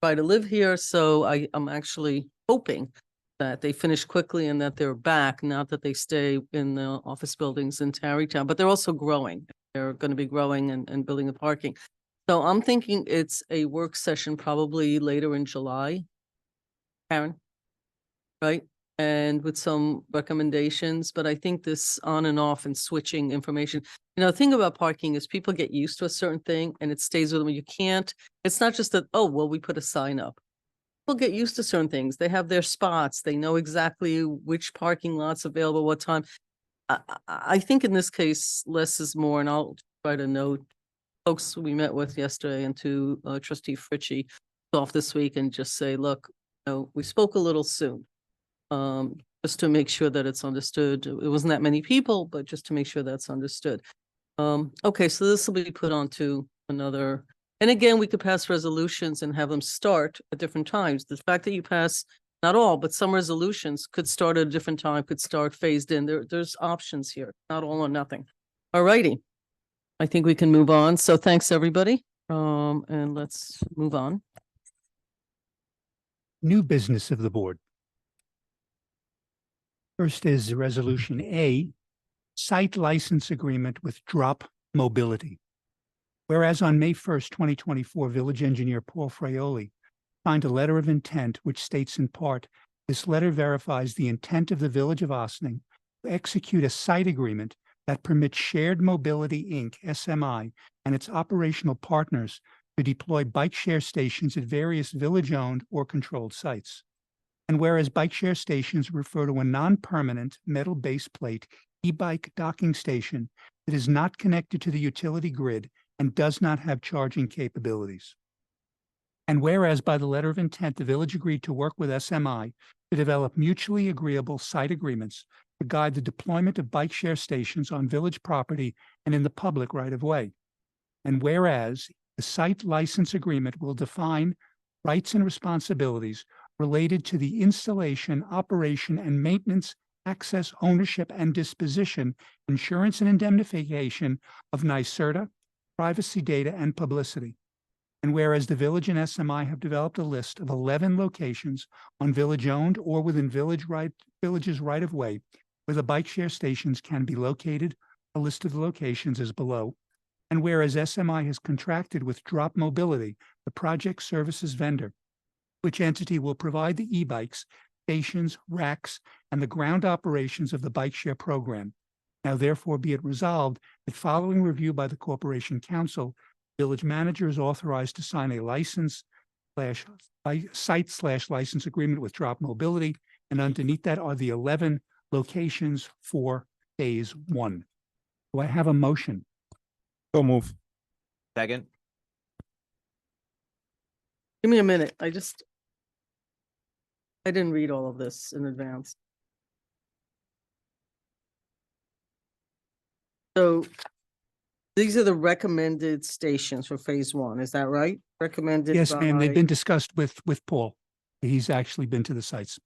try to live here. So I'm actually hoping that they finish quickly and that they're back, not that they stay in the office buildings in Tarrytown, but they're also growing. They're going to be growing and building the parking. So I'm thinking it's a work session probably later in July. Karen? Right? And with some recommendations, but I think this on and off and switching information. The thing about parking is people get used to a certain thing and it stays with them. You can't, it's not just that, oh, well, we put a sign up. People get used to certain things. They have their spots. They know exactly which parking lot's available, what time. I think in this case, less is more, and I'll try to note folks we met with yesterday and to trustee Fritchie off this week and just say, look, we spoke a little soon. Just to make sure that it's understood. It wasn't that many people, but just to make sure that's understood. Okay, so this will be put on to another, and again, we could pass resolutions and have them start at different times. The fact that you pass, not all, but some resolutions could start at a different time, could start phased in. There's options here, not all or nothing. All righty. I think we can move on. So thanks, everybody. And let's move on. New business of the board. First is Resolution A, site license agreement with Drop Mobility. Whereas on May 1st, 2024, village engineer Paul Fraioli signed a letter of intent which states in part, this letter verifies the intent of the Village of Ossining to execute a site agreement that permits Shared Mobility, Inc., SMI, and its operational partners to deploy bike share stations at various village-owned or controlled sites. And whereas bike share stations refer to a non-permanent metal base plate e-bike docking station that is not connected to the utility grid and does not have charging capabilities. And whereas by the letter of intent, the village agreed to work with SMI to develop mutually agreeable site agreements to guide the deployment of bike share stations on village property and in the public right-of-way. And whereas the site license agreement will define rights and responsibilities related to the installation, operation, and maintenance, access, ownership, and disposition, insurance and indemnification of NYSERDA, privacy data, and publicity. And whereas the village and SMI have developed a list of 11 locations on village-owned or within village's right-of-way where the bike share stations can be located, a list of the locations is below. And whereas SMI has contracted with Drop Mobility, the project services vendor, which entity will provide the e-bikes, stations, racks, and the ground operations of the bike share program. Now therefore be it resolved that following review by the Corporation Council, village manager is authorized to sign a site/license agreement with Drop Mobility, and underneath that are the 11 locations for phase 1. Do I have a motion? So move. Second. Give me a minute. I didn't read all of this in advance. So these are the recommended stations for phase 1. Is that right? Recommended. Yes, ma'am. They've by- been discussed with Paul. He's actually been to the sites.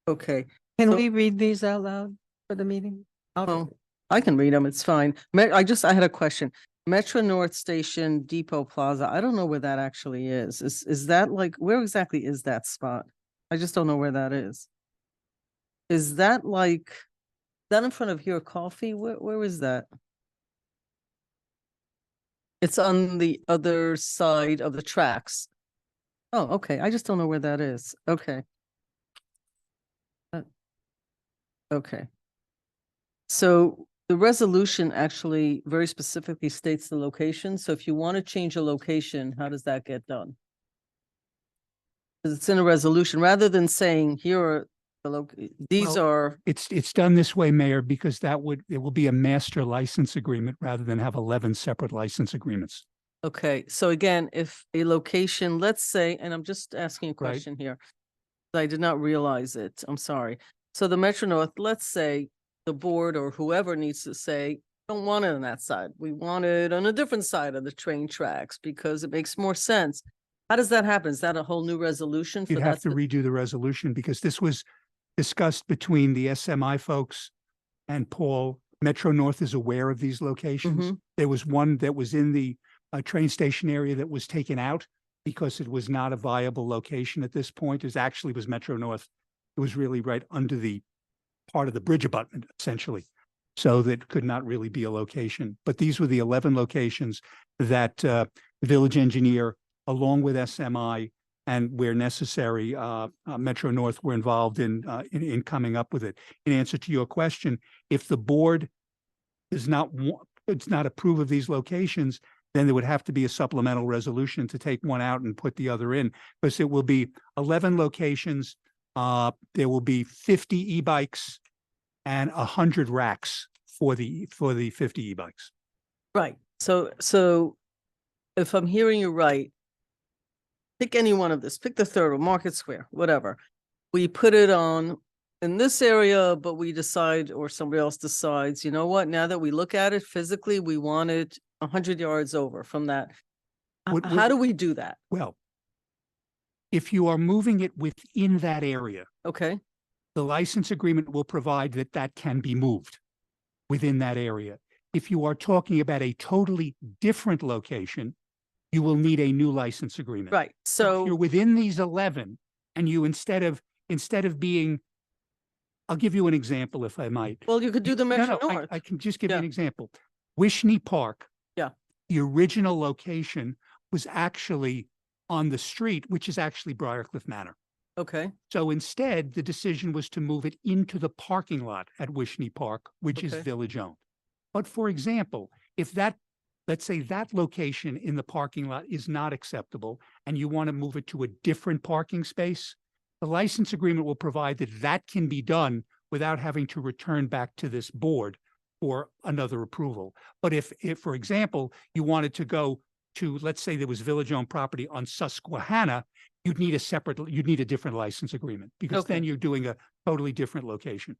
Okay. Can So- we read these out loud for the meeting? Oh, I can read them. It's fine. I had a question. Metro North Station Depot Plaza. I don't know where that actually is. Is that like, where exactly is that spot? I just don't know where that is. Is that like, that in front of Here Coffee? Where is that? It's on the other side of the tracks. Oh, okay. I just don't know where that is. Okay. Okay. So the resolution actually very specifically states the location. So if you want to change a location, how does that get done? Because it's in a resolution, rather than saying here are these Well, are, It's done this way, Mayor, because it will be a master license agreement rather than have 11 separate license agreements. okay. So again, if a location, let's say, and I'm just asking a Right. question here. I did not realize it. I'm sorry. So the Metro North, let's say the board or whoever needs to say, don't want it on that side. We want it on a different side of the train tracks because it makes more sense. How does that happen? Is that a whole new resolution? You'd have to that? redo the resolution because this was discussed between the SMI folks and Paul. Metro North is aware of these locations. Mhm. There was one that was in the train station area that was taken out because it was not a viable location at this point. It actually was Metro North. It was really right under the part of the bridge abutment, essentially. So that could not really be a location. But these were the 11 locations that the village engineer, along with SMI, and where necessary, Metro North were involved in coming up with it. In answer to your question, if the board does not approve of these locations, then there would have to be a supplemental resolution to take one out and put the other in, because it will be 11 locations. There will be 50 e-bikes and 100 racks for the 50 e-bikes. Right. So if I'm hearing you right, pick any one of this, pick the third one, Market Square, whatever. We put it on in this area, but we decide, or somebody else decides, you know what, now that we look at it physically, we want it 100 yards over from that. How do we do that? Well, if you are moving it within that area, Okay, the license agreement will provide that that can be moved within that area. If you are talking about a totally different location, you will need a new license agreement. right. If you're So, within these 11 and you instead of being, I'll give you an example if I might. well, you could do the Metro No, North. I can just give you an Yeah. example. Wishney Park. Yeah. The original location was actually on the street, which is actually Briarcliff Manor. Okay, So instead, the decision was to move it into the parking lot at Wishney Park, which is Okay. village owned. But for example, if that, let's say that location in the parking lot is not acceptable and you want to move it to a different parking space, the license agreement will provide that that can be done without having to return back to this board for another approval. But if for example, you wanted to go to, let's say there was village-owned property on Susquehanna, you'd need a different license agreement because then Okay. you're doing a totally different location.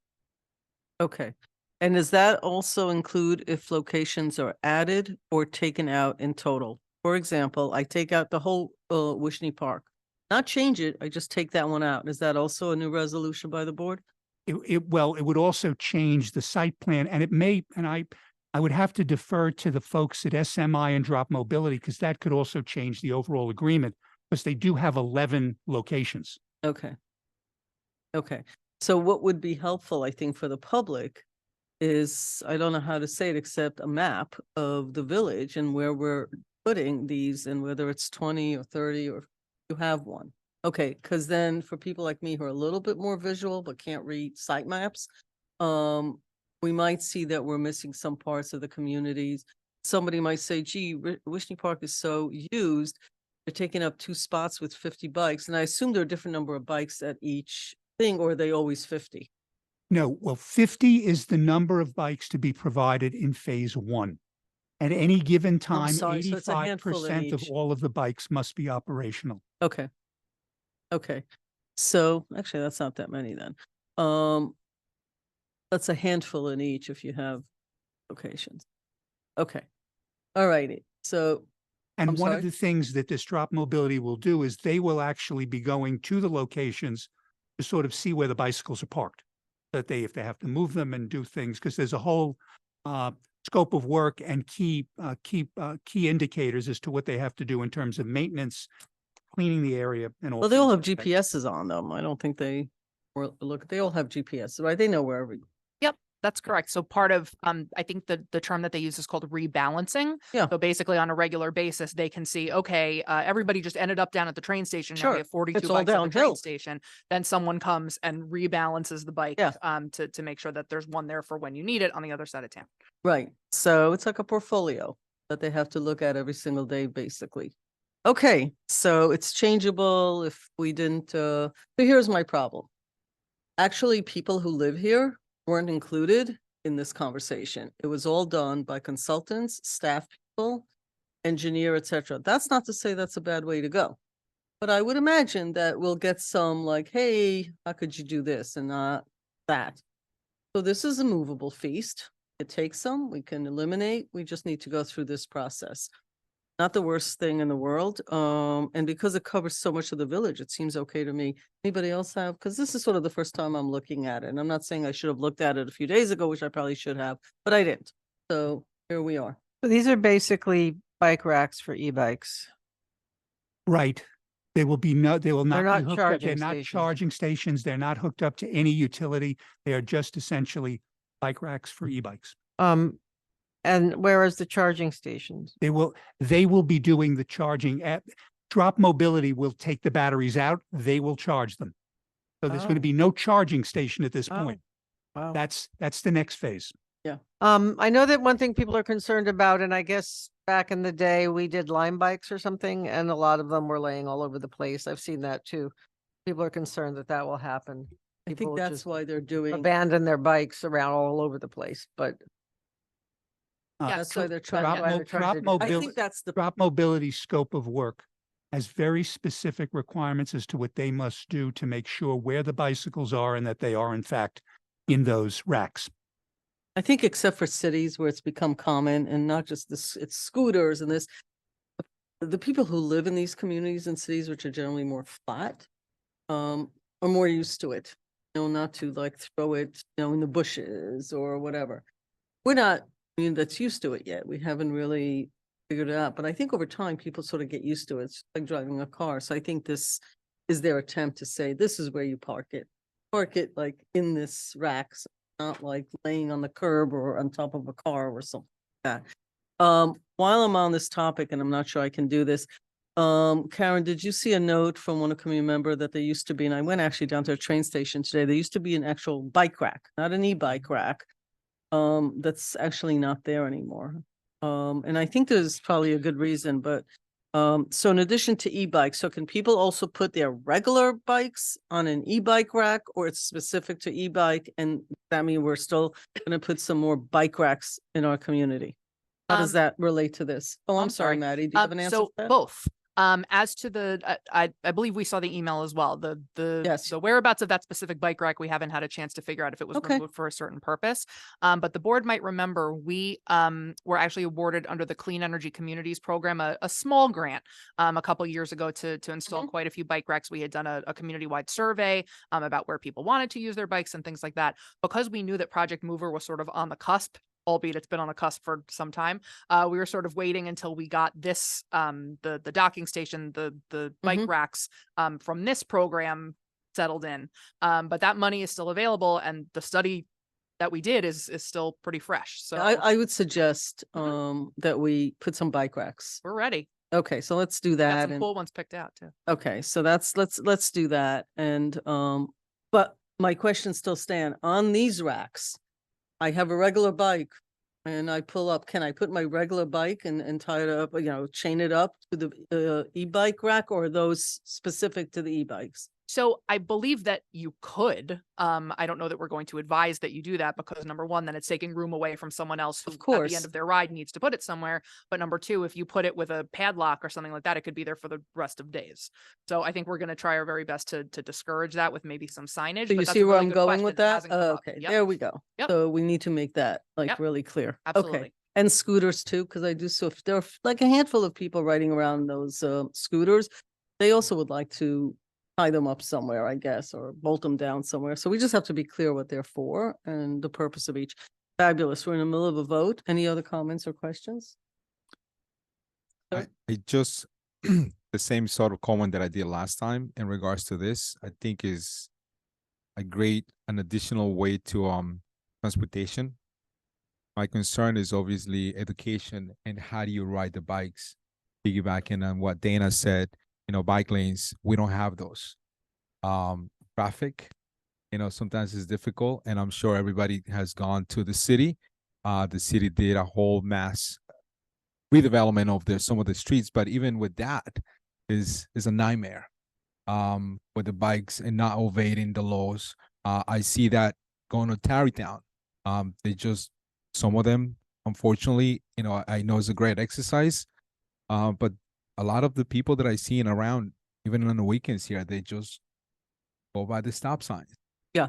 okay. And does that also include if locations are added or taken out in total? For example, I take out the whole Wishney Park, not change it, I just take that one out. Is that also a new resolution by the board? Well, it would also change the site plan and it may, and I would have to defer to the folks at SMI and Drop Mobility because that could also change the overall agreement because they do have 11 locations. Okay. Okay. So what would be helpful, I think, for the public is, I don't know how to say it, except a map of the village and where we're putting these and whether it's 20 or 30 or you have one. Okay, because then for people like me who are a little bit more visual but can't read site maps, we might see that we're missing some parts of the communities. Somebody might say, gee, Wishney Park is so used, they're taking up 2 spots with 50 bikes. And I assume there are a different number of bikes at each thing, or are they always 50? No, well, 50 is the number of bikes to be provided in phase 1. At any given time, sorry, so it's a handful in 85% of each. all of the bikes must be operational. Okay. Okay. So actually, that's not that many then. That's a handful in each if you have locations. Okay. All righty. So And I'm one sorry? of the things that this Drop Mobility will do is they will actually be going to the locations to sort of see where the bicycles are parked. That if they have to move them and do things, because there's a whole scope of work and key indicators as to what they have to do in terms of maintenance, cleaning the area and all. Well, they all have GPSs on them. I don't think they look, they all have GPS, right? They know where Yep, that's correct. So part of, I think the term that they use is called rebalancing. Yeah. So basically on a regular basis, they can see, okay, everybody just ended up down at the train station. Now we Sure, have 42 it's all bikes at the train downhill. station. Then someone comes and rebalances the bike, Yeah. to make sure that there's one there for when you need it on the other side of town. Right. So it's like a portfolio that they have to look at every single day, basically. Okay, so it's changeable if we didn't, but here's my problem. Actually, people who live here weren't included in this conversation. It was all done by consultants, staff people, engineer, etc. That's not to say that's a bad way to go. But I would imagine that we'll get some like, hey, how could you do this and not that? So this is a movable feast. It takes some, we can eliminate. We just need to go through this process. Not the worst thing in the world. And because it covers so much of the village, it seems okay to me. Anybody else have? Because this is sort of the first time I'm looking at it. And I'm not saying I should have looked at it a few days ago, which I probably should have, but I didn't. So here we are. So these are basically bike racks for e-bikes. Right. They will not They're be not hooked up. charging They're not stations. charging stations. They're not hooked up to any utility. They are just essentially bike racks for e-bikes. And whereas the charging stations? They will be doing the charging at Drop Mobility will take the batteries out. They will charge them. So there's going to Oh. be no charging station at this Oh, point. Wow. That's the next phase. I know that one thing people are concerned about, and I guess back in the day, we did Lime bikes or something, and a lot of them were laying all over the place. I've seen that too. People are concerned that that will happen. I People think will that's just why they're doing, abandon their bikes around all over the place, but Yeah, That's why so they're trying, drop why mo- they're trying drop to. I mobil- think that's the. Drop mobility scope of work has very specific requirements as to what they must do to make sure where the bicycles are and that they are in fact in those racks. I think except for cities where it's become common and not just this, it's scooters and this. The people who live in these communities and cities, which are generally more flat, are more used to it. Not to like throw it, in the bushes or whatever. We're not, that's used to it yet. We haven't really figured it out. But I think over time, people sort of get used to it. It's like driving a car. So I think this is their attempt to say, this is where you park it. Park it like in this rack, so not like laying on the curb or on top of a car or something like that. While I'm on this topic, and I'm not sure I can do this, Karen, did you see a note from one community member that there used to be, and I went actually down to a train station today, there used to be an actual bike rack, not an e-bike rack, that's actually not there anymore. And I think there's probably a good reason, but so in addition to e-bikes, so can people also put their regular bikes on an e-bike rack, or it's specific to e-bike? And that means we're still going to put some more bike racks in our community. How does that relate to this? Oh, I'm sorry, Maddie. Do you have an answer So for that? both. As to the, I believe we saw the email as well. Yes. The whereabouts of that specific bike rack, we haven't had a chance to figure out if it was Okay. removed for a certain purpose. But the board might remember we were actually awarded under the Clean Energy Communities program a small grant a couple years ago to install quite a few bike racks. We had done a community-wide survey about where people wanted to use their bikes and things like that. Because we knew that Project Mover was sort of on the cusp, albeit it's been on the cusp for some time. We were sort of waiting until we got this, the docking station, the bike racks from this program settled in. But that money is still available, and the study that we did is still pretty fresh. So I would suggest that we put some bike racks. we're ready. Okay, so let's do Got that. some And cool ones picked out too. okay, so let's do that. And but my questions still stand. On these racks, I have a regular bike and I pull up. Can I put my regular bike and tie it up, chain it up to the e-bike rack, or are those specific to the e-bikes? So I believe that you could. I don't know that we're going to advise that you do that, because number one, then it's taking room away from someone else who Of at the course. end of their ride needs to put it somewhere. But number two, if you put it with a padlock or something like that, it could be there for the rest of days. So I think we're going to try our very best to discourage that with maybe some signage. So but you that's see a where really I'm good going question. with It that? hasn't come up. Okay, Yep. there we go. Yep. So we need to make that like Yep. really clear. Okay. Absolutely. And scooters too, because I do. So if there are like a handful of people riding around those scooters, they also would like to tie them up somewhere, I guess, or bolt them down somewhere. So we just have to be clear what they're for and the purpose of each. Fabulous. We're in the middle of a vote. Any other comments or questions? I just the same sort of comment that I did last time in regards to this, I think is an additional way to transportation. My concern is obviously education and how do you ride the bikes, piggybacking on what Dana said, bike lanes, we don't have those. Traffic, sometimes it's difficult, and I'm sure everybody has gone to the city. The city did a whole mass redevelopment of some of the streets, but even with that is a nightmare with the bikes and not obeying the laws. I see that going to Tarrytown. Some of them, unfortunately, I know it's a great exercise, but a lot of the people that I see around, even on the weekends here, they just go by the stop signs. Yeah.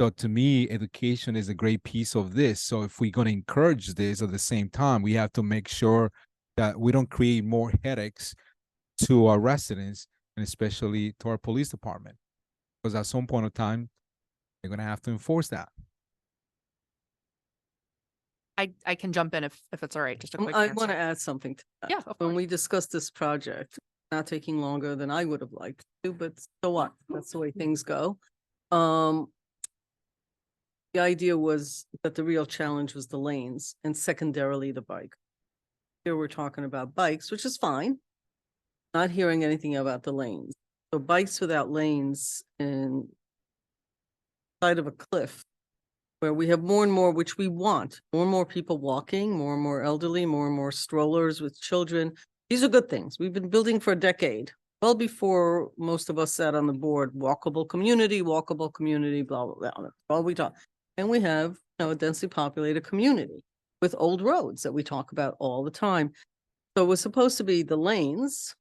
So to me, education is a great piece of this. So if we're going to encourage this at the same time, we have to make sure that we don't create more headaches to our residents and especially to our police department, because at some point of time, they're going to have to enforce that. I can jump in if it's all right. Just a quick I answer. want to add something to that. Yeah, of When course. we discussed this project, not taking longer than I would have liked to, but so what? That's the way things go. The idea was that the real challenge was the lanes and secondarily the bike. Here we're talking about bikes, which is fine. Not hearing anything about the lanes. So bikes without lanes and side of a cliff where we have more and more, which we want, more and more people walking, more and more elderly, more and more strollers with children. These are good things. We've been building for a decade, well before most of us sat on the board, walkable community, blah, blah, blah. All we talk. And we have a densely populated community. with old roads that we talk about all the time. So it was supposed to be the lanes.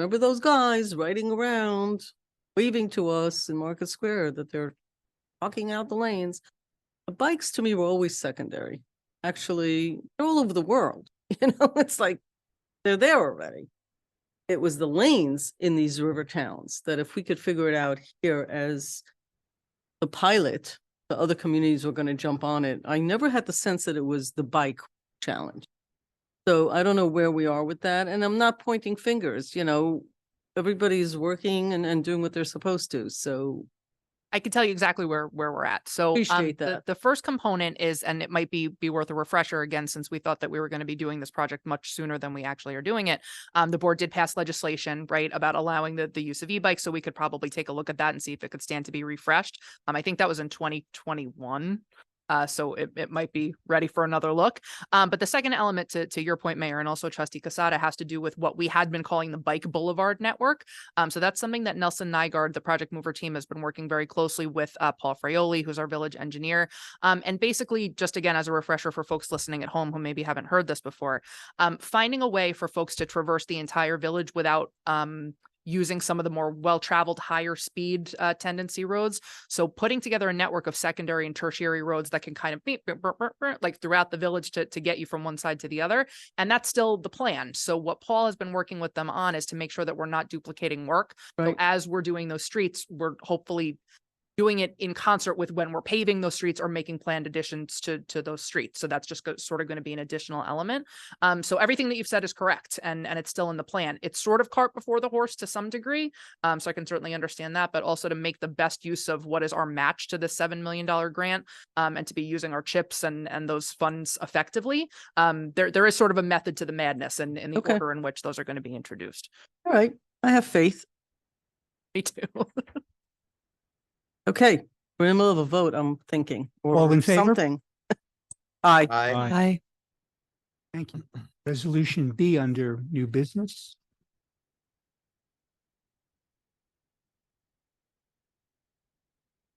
Remember those guys riding around, waving to us in Market Square that they're talking out the lanes. The bikes to me were always secondary. Actually, they're all over the world. It's like they're there already. It was the lanes in these river towns that if we could figure it out here as the pilot, the other communities were going to jump on it. I never had the sense that it was the bike challenge. So I don't know where we are with that. And I'm not pointing fingers, everybody's working and doing what they're supposed to. So I can tell you exactly where we're at. So appreciate the that. first component is, and it might be worth a refresher again, since we thought that we were going to be doing this project much sooner than we actually are doing it. The board did pass legislation, right, about allowing the use of e-bikes. So we could probably take a look at that and see if it could stand to be refreshed. I think that was in 2021. So it might be ready for another look. But the second element to your point, Mayor, and also Trustee Casada, has to do with what we had been calling the Bike Boulevard Network. So that's something that Nelson Nygaard, the project mover team, has been working very closely with Paul Fraioli, who's our village engineer. And basically, just again, as a refresher for folks listening at home who maybe haven't heard this before, finding a way for folks to traverse the entire village without using some of the more well-traveled, higher speed tendency roads. So putting together a network of secondary and tertiary roads that can kind of be like throughout the village to get you from one side to the other. And that's still the plan. So what Paul has been working with them on is to make sure that we're not duplicating work. Right. So as we're doing those streets, we're hopefully doing it in concert with when we're paving those streets or making planned additions to those streets. So that's just sort of going to be an additional element. So everything that you've said is correct, and it's still in the plan. It's sort of cart before the horse to some degree. So I can certainly understand that, but also to make the best use of what is our match to the $7 million grant, and to be using our chips and those funds effectively. There is sort of a method to the madness and in the Okay. order in which those are going to be introduced. All right. I have faith. Me too. Okay. We're in the middle of a vote, I'm thinking. All in Or favor? something. Aye. Aye. Thank you. Resolution B under new business.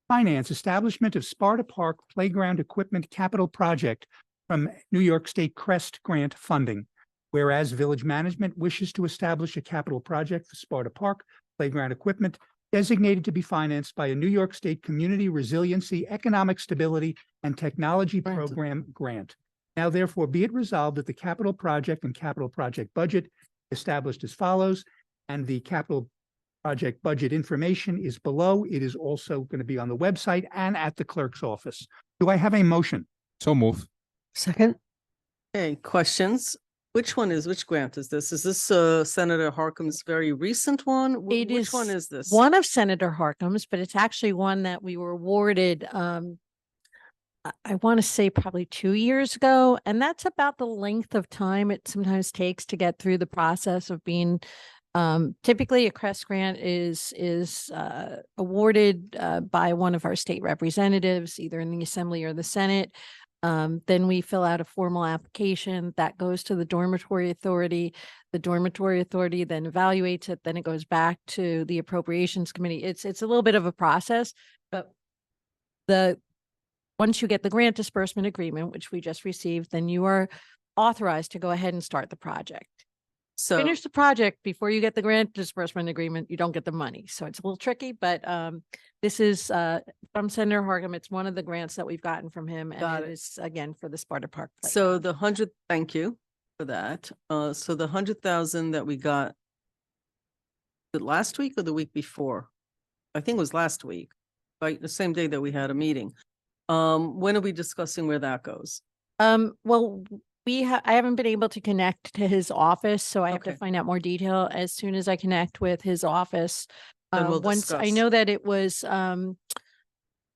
Finance, establishment of Sparta Park Playground Equipment Capital Project from New York State Crest Grant funding. Whereas village management wishes to establish a capital project for Sparta Park Playground Equipment designated to be financed by a New York State Community Resiliency, Economic Stability, and Technology Granted. Program grant. Now therefore be it resolved that the capital project and capital project budget established as follows, and the capital project budget information is below. It is also going to be on the website and at the clerk's office. Do I have a motion? So move. Second. Okay, questions? Which grant is this? Is this Senator Harkin's very recent one? Which one is this? One of Senator Harkin's, but it's actually one that we were awarded, I want to say probably 2 years ago. And that's about the length of time it sometimes takes to get through the process of being, typically a CREST grant is awarded by one of our state representatives, either in the Assembly or the Senate. Then we fill out a formal application that goes to the dormitory authority. The dormitory authority then evaluates it. Then it goes back to the appropriations committee. It's a little bit of a process, but once you get the grant disbursement agreement, which we just received, then you are authorized to go ahead and start the project. So Finish the project before you get the grant disbursement agreement, you don't get the money. So it's a little tricky, but this is from Senator Harkin. It's one of the grants that we've gotten from him. And Got it it. is again for the Sparta Park. So Playground. thank you for that. So the 100,000 that we got, the last week or the week before? I think it was last week, right? The same day that we had a meeting. When are we discussing where that goes? Well, I haven't been able to connect to his office, so I have to Okay. find out more detail as soon as I connect with his office. Then we'll Once I discuss. know that it was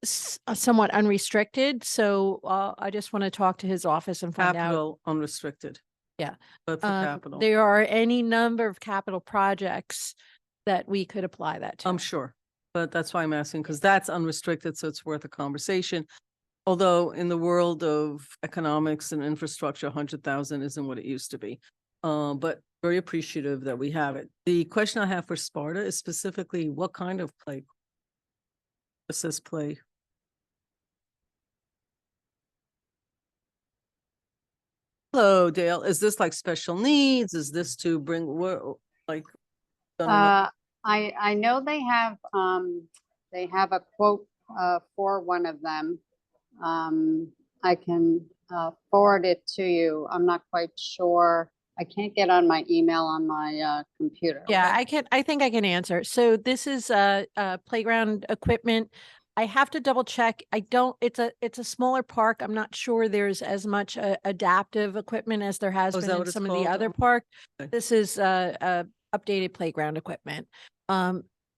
somewhat unrestricted, so I just want to talk to his office and find out. Capital unrestricted. Yeah. But for capital, There are any number of capital projects that we could apply that to. I'm sure. But that's why I'm asking, because that's unrestricted, so it's worth a conversation. Although in the world of economics and infrastructure, 100,000 isn't what it used to be. But very appreciative that we have it. The question I have for Sparta is specifically what kind of play? Assist play. Hello, Dale. Is this like special needs? Is this to bring, like? I don't know. I know they have a quote, for one of them. I can, forward it to you. I'm not quite sure. I can't get on my email on my, computer. Yeah, I think I can answer. So this is playground equipment. I have to double check. It's a smaller park. I'm not sure there's as much adaptive equipment as there has Oh, is been that in what it's some of the called? other Oh, park. okay. This is updated playground equipment.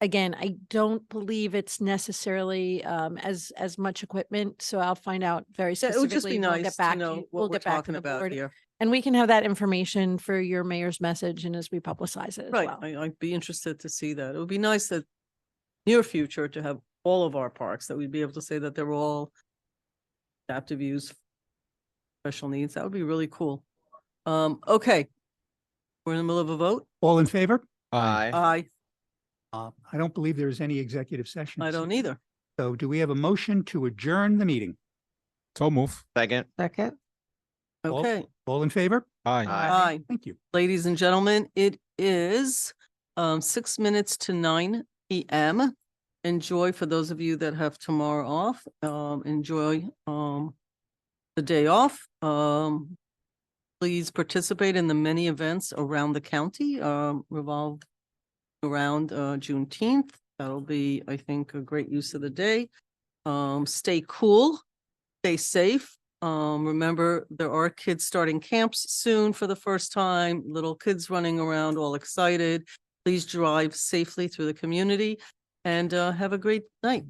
Again, I don't believe it's necessarily as much equipment, so I'll find out very Yeah, it would just specifically. be and we'll nice get to back know you. what We'll we're get back to talking the about board. here. And we can have that information for your mayor's message and as we publicize it as Right, well. I'd be interested to see that. It would be nice that near future to have all of our parks, that we'd be able to say that they're all adaptive use, special needs. That would be really cool. Okay. We're in the middle of a vote. All in favor? Aye. I don't believe there is any executive session. I this don't evening. either. So do we have a motion to adjourn the meeting? So move. Second. Second. All- Okay. All in favor? Aye. Aye. Thank you. Ladies and gentlemen, it is 6 minutes to 9 p.m. Enjoy, for those of you that have tomorrow off, enjoy the day off. Please participate in the many events around the county revolve around Juneteenth. That'll be, I think, a great use of the day. Stay cool, stay safe. Remember, there are kids starting camps soon for the first time, little kids running around all excited. Please drive safely through the community and have a great night.